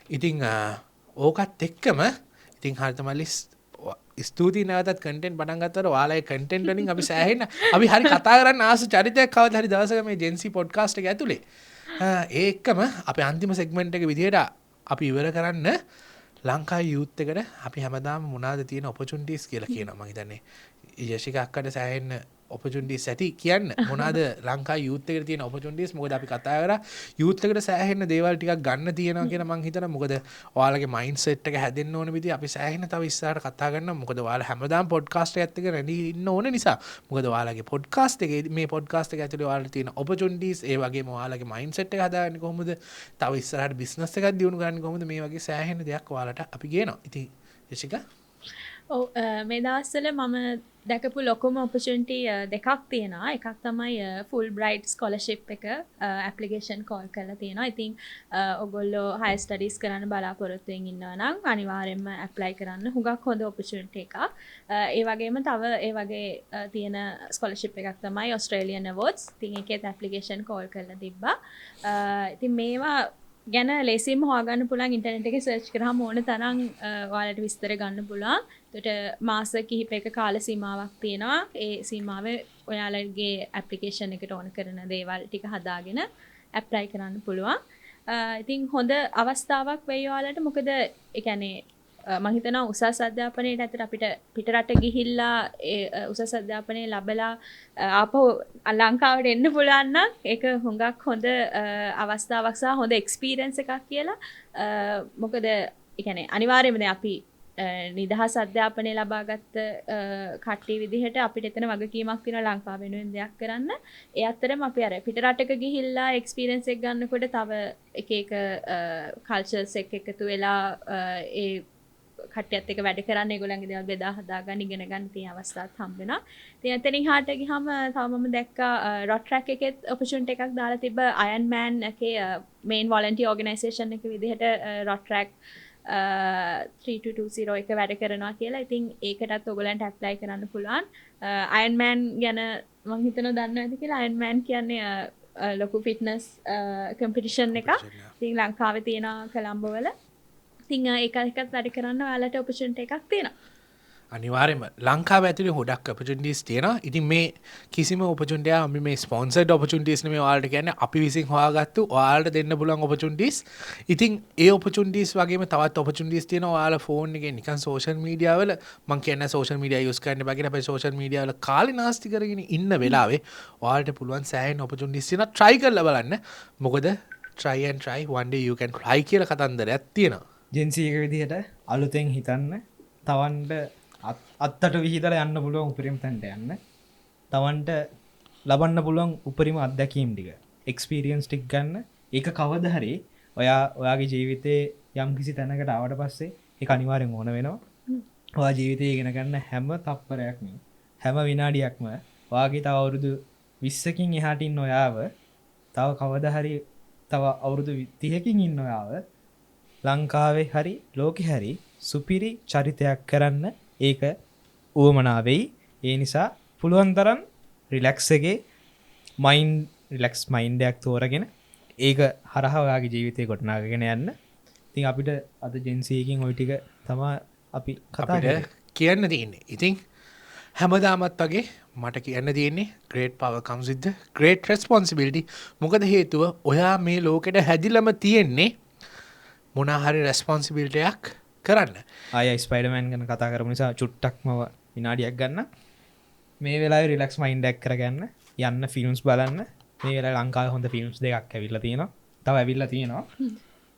ඉතින් ඕකත් එක්කම ඉතින් හරිතමලි ස්තුතියි නැවතත් කන්ටෙන්ට් පටන් ගත්තට ඔයාලගේ කන්ටෙන්ට් වලින් අපි සෑහෙන්න අපි හරි කතා කරන්න ආස චරිතයක් කවදා හරි දවසක මේ ජෙන්සි පොඩ්කාස්ට් එක ඇතුලේ. ඒ එක්කම අපේ අන්තිම සෙග්මන්ට් එක විදියට අපි ඉවර කරන්න ලංකාවේ යූත් එකට අපි හැමදාම මොනවාද තියෙන ඔපචුනිටිස් කියලා කියනවා. මම හිතන්නේ යශික අක්කට සෑහෙන්න ඔපචුනිටිස් ඇති කියන්න මොනවාද ලංකා යූත් එකට තියෙන ඔපචුනිටිස් මොකද අපි කතා කරා යූත් එකට සෑහෙන දේවල් ටිකක් ගන්න තියෙනවා කියලා මං හිතනවා මොකද ඔයාලගේ මයින්ඩ් සෙට් එක හැදෙන්න ඕන විදිහ අපි සෑහෙන තව ඉස්සරහට කතා කරනවා මොකද ඔයාලා හැමදාම පොඩ්කාස්ට් එකත් එක්ක රැඳී ඉන්න ඕන නිසා මොකද ඔයාලගේ පොඩ්කාස්ට් එකේ මේ පොඩ්කාස්ට් එක ඇතුලේ ඔයාලට තියෙන ඔපචුනිටිස් ඒ වගේම ඔයාලගේ මයින්ඩ් සෙට් එක හදාගන්නේ කොහොමද තව ඉස්සරහට බිස්නස් එකක් දියුණු කරන්නේ කොහොමද මේ වගේ සෑහෙන දෙයක් ඔයාලට අපි ගේනවා ඉතින් යශිකා මේ දවස්වල මම දැකපු ලොකුම ඔපචුනිටි දෙකක් තියෙනවා එකක් තමයි ෆුල් බ්‍රයිට් ස්කෝලර්ෂිප් එක ඇප්ලිකේෂන් කෝල් කරලා තියෙනවා ඉතින් ඔයගොල්ලෝ හයර් ස්ටඩීස් කරන්න බලාපොරොත්තු වෙමින් ඉන්නවා නම් අනිවාර්යෙන්ම ඇප්ලයි කරන්න හුඟක් හොඳ ඔපචුනිටි එකක් ඒ වගේම තව ඒ වගේ තියෙන ස්කෝලර්ෂිප් එකක් තමයි ඔස්ට්‍රේලියන් අවෝඩ්ස් ඉතින් ඒකේත් ඇප්ලිකේෂන් කෝල් කරලා තිබ්බා ඉතින් මේවා ගැන ලේසිම හොයාගන්න පුළුවන් ඉන්ටර්නෙට් එකේ සර්ච් කරාම ඕන තරම් ඔයාලට විස්තර ගන්න පුළුවන්. ඒකට මාස කිහිපයක කාල සීමාවක් තියෙනවා. ඒ සීමාවේ ඔයාලගේ ඇප්ලිකේෂන් එකට ඕන කරන දේවල් ටික හදාගෙන ඇප්ලයි කරන්න පුළුවන්. ඉතින් හොඳ අවස්ථාවක් වෙයි ඔයාලට. මොකද ඒ කියන්නේ මම හිතනවා උසස් අධ්‍යාපනයේට ඇතර අපිට පිටරට ගිහිල්ලා ඒ උසස් අධ්‍යාපනය ලැබලා ආපහු ලංකාවට එන්න පුළුවන් නම් ඒක හුඟක් හොඳ අවස්ථාවක් සහ හොඳ එක්ස්පීරියන්ස් එකක් කියලා මොකද ඒ කියන්නේ අනිවාර්යයෙන්ම දැන් අපි නිදහස් අධ්‍යාපනය ලබාගත්ත කට්ටිය විදිහට අපිට එතන වගකීමක් තියෙනවා ලංකාව වෙනුවෙන් දෙයක් කරන්න. ඒ අතරම අපි අර පිටරටක ගිහිල්ලා එක්ස්පීරියන්ස් එක ගන්නකොට තව එක එක කල්චර්ස් එකතු වෙලා ඒ කට්ටියත් එක්ක වැඩ කරන්න ඒගොල්ලන්ගේ දේවල් බෙදා හදා ගන්න ඉගෙන ගන්න තියෙන අවස්ථාවක් හම්බ වෙනවා. ඉතින් එතනින් හාට ගියාම තව මම දැක්කා රොට් ට්‍රැක් එකෙත් ඔපචුනිටි එකක් දාලා තිබ්බ අයන් මෑන් එකේ මේන් වොලන්ටියර් ඕගනයිසේෂන් එක විදිහට රොට් ට්‍රැක් 3220 එක වැඩ කරනවා කියලා. ඉතින් ඒකටත් ඔයගොල්ලන්ට ඇප්ලයි කරන්න පුළුවන්. අයන් මෑන් ගැන මම හිතනවා දන්නව ඇති කියලා. අයන් මෑන් කියන්නේ ලොකු ෆිට්නස් කම්පිටිෂන් එකක්. ඉතින් ලංකාවේ තියෙනවා කොළඹ වල. ඉතින් ඒකත් වැඩ කරන්න ඔයාලට ඔපචුනිටි එකක් තියෙනවා. අනිවාර්යයෙන්ම ලංකාව ඇතුලේ හොඩක් ඔපචුනිටිස් තියෙනවා. ඉතින් මේ කිසිම ඔපචුනිටි එක අපි මේ ස්පොන්සර්ඩ් ඔපචුනිටිස් නෙමෙයි ඔයාලට කියන්නේ අපි විසින් හොයාගත්තු ඔයාලට දෙන්න පුළුවන් ඔපචුනිටිස්. ඉතින් ඒ ඔපචුනිටිස් වගේම තවත් ඔපචුනිටිස් තියෙනවා ඔයාලා ෆෝන් එකේ නිකන් සෝෂල් මීඩියා වල මම කියන්නේ සෝෂල් මීඩියා යූස් කරන්න බෑ කියලා අපි සෝෂල් මීඩියා වල කාලේ නාස්ති කරගෙන ඉන්න වෙලාවේ ඔයාලට පුළුවන් සෑහෙන ඔපචුනිටිස් තියෙනවා try කරලා බලන්න. මොකද try and try one day you can fly කියලා කතන්දරයක් තියෙනවා. ජෙන්සි එක විදිහට අලුතෙන් හිතන්න තවන්ට අත්තට විහිදලා යන්න පුළුවන් උපරිම තැනට යන්න තවන්ට ලබන්න පුළුවන් උපරිම අත්දැකීම් ටික එක්ස්පීරියන්ස් ටික ගන්න ඒක කවදා හරි ඔයාගේ ජීවිතේ යම් කිසි තැනකට ආවට පස්සේ ඒක අනිවාර්යෙන් ඕන වෙනවා ඔයා ජීවිතේ ඉගෙන ගන්න හැම තප්පරයක්ම හැම විනාඩියක්ම ඔයාගේ තව අවුරුදු 20කින් එහාට ඉන්න ඔයාව තව කවදා හරි තව අවුරුදු 30කින් ඉන්න ඔයාව ලංකාවේ හරි ලෝකෙ හරි සුපිරි චරිතයක් කරන්න ඒක උවමනා වෙයි. ඒ නිසා පුළුවන් තරම් රිලැක්ස් එකේ රිලැක්ස් මයින්ඩ් එකක් තෝරගෙන ඒක හරහා ඔයාගේ ජීවිතේ ගොඩනගාගෙන යන්න. ඉතින් අපිට අද ජෙන්සි එකකින් ওই ටික තමයි අපි කතා කරන්නේ. කියන්න තියෙන්නේ. ඉතින් හැමදාමත් වගේ මට කියන්න තියෙන්නේ great power comes with the great responsibility. මොකද හේතුව ඔයා මේ ලෝකෙට හැදිලම තියෙන්නේ මොනා හරි රෙස්පොන්සිබිලිටි එකක් කරන්න. ආය ස්පයිඩර්මෑන් ගැන කතා කරමු නිසා චුට්ටක්ම විනාඩියක් ගන්න. මේ වෙලාවේ රිලැක්ස් මයින්ඩ් එකක් කරගන්න යන්න ෆිල්ම්ස් බලන්න. මේ වෙලාවේ ලංකාවේ හොඳ ෆිල්ම්ස් දෙකක් ඇවිල්ලා තියෙනවා. තව ඇවිල්ලා තියෙනවා.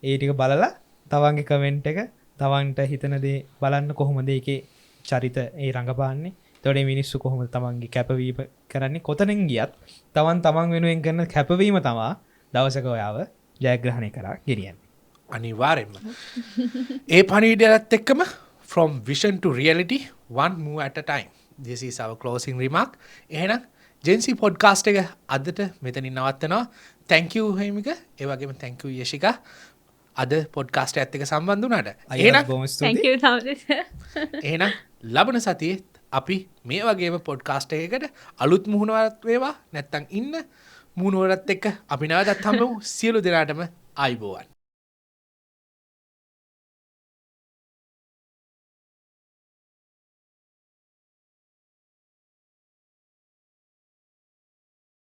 ඒ ටික බලලා තවන්ගේ කමෙන්ට් එක තවන්ට හිතන දේ බලන්න කොහොමද ඒකේ චරිත ඒ රඟපාන්නේ. එතකොට මේ මිනිස්සු කොහොමද තමන්ගේ කැපවීම කරන්නේ කොතනින් ගියත් තමන් වෙනුවෙන් කරන කැපවීම තමයි දවසක ඔයාව ජයග්‍රහණය කරා ගෙනියන්නේ. අනිවාර්යෙන්ම ඒ පණිවිඩයත් එක්කම from vision to reality one move at a time. This is our closing remark. එහෙනම් ජෙන්සි පොඩ්කාස්ට් එක අදට මෙතනින් නවත්තනවා. thank you හේමික. ඒ වගේම thank you යශිකා. අද පොඩ්කාස්ට් එකත් එක්ක සම්බන්ධ වුණාට. thank you තවද. එහෙනම් ලබන සතියේ අපි මේ වගේම පොඩ්කාස්ට් එකකට අලුත් මුහුණුවරක් වේවා නැත්තම් ඉන්න මුහුණුවරත් එක්ක අපි නැවතත් හම්බෙමු. සියලු දෙනාටම ආයුබෝවන්.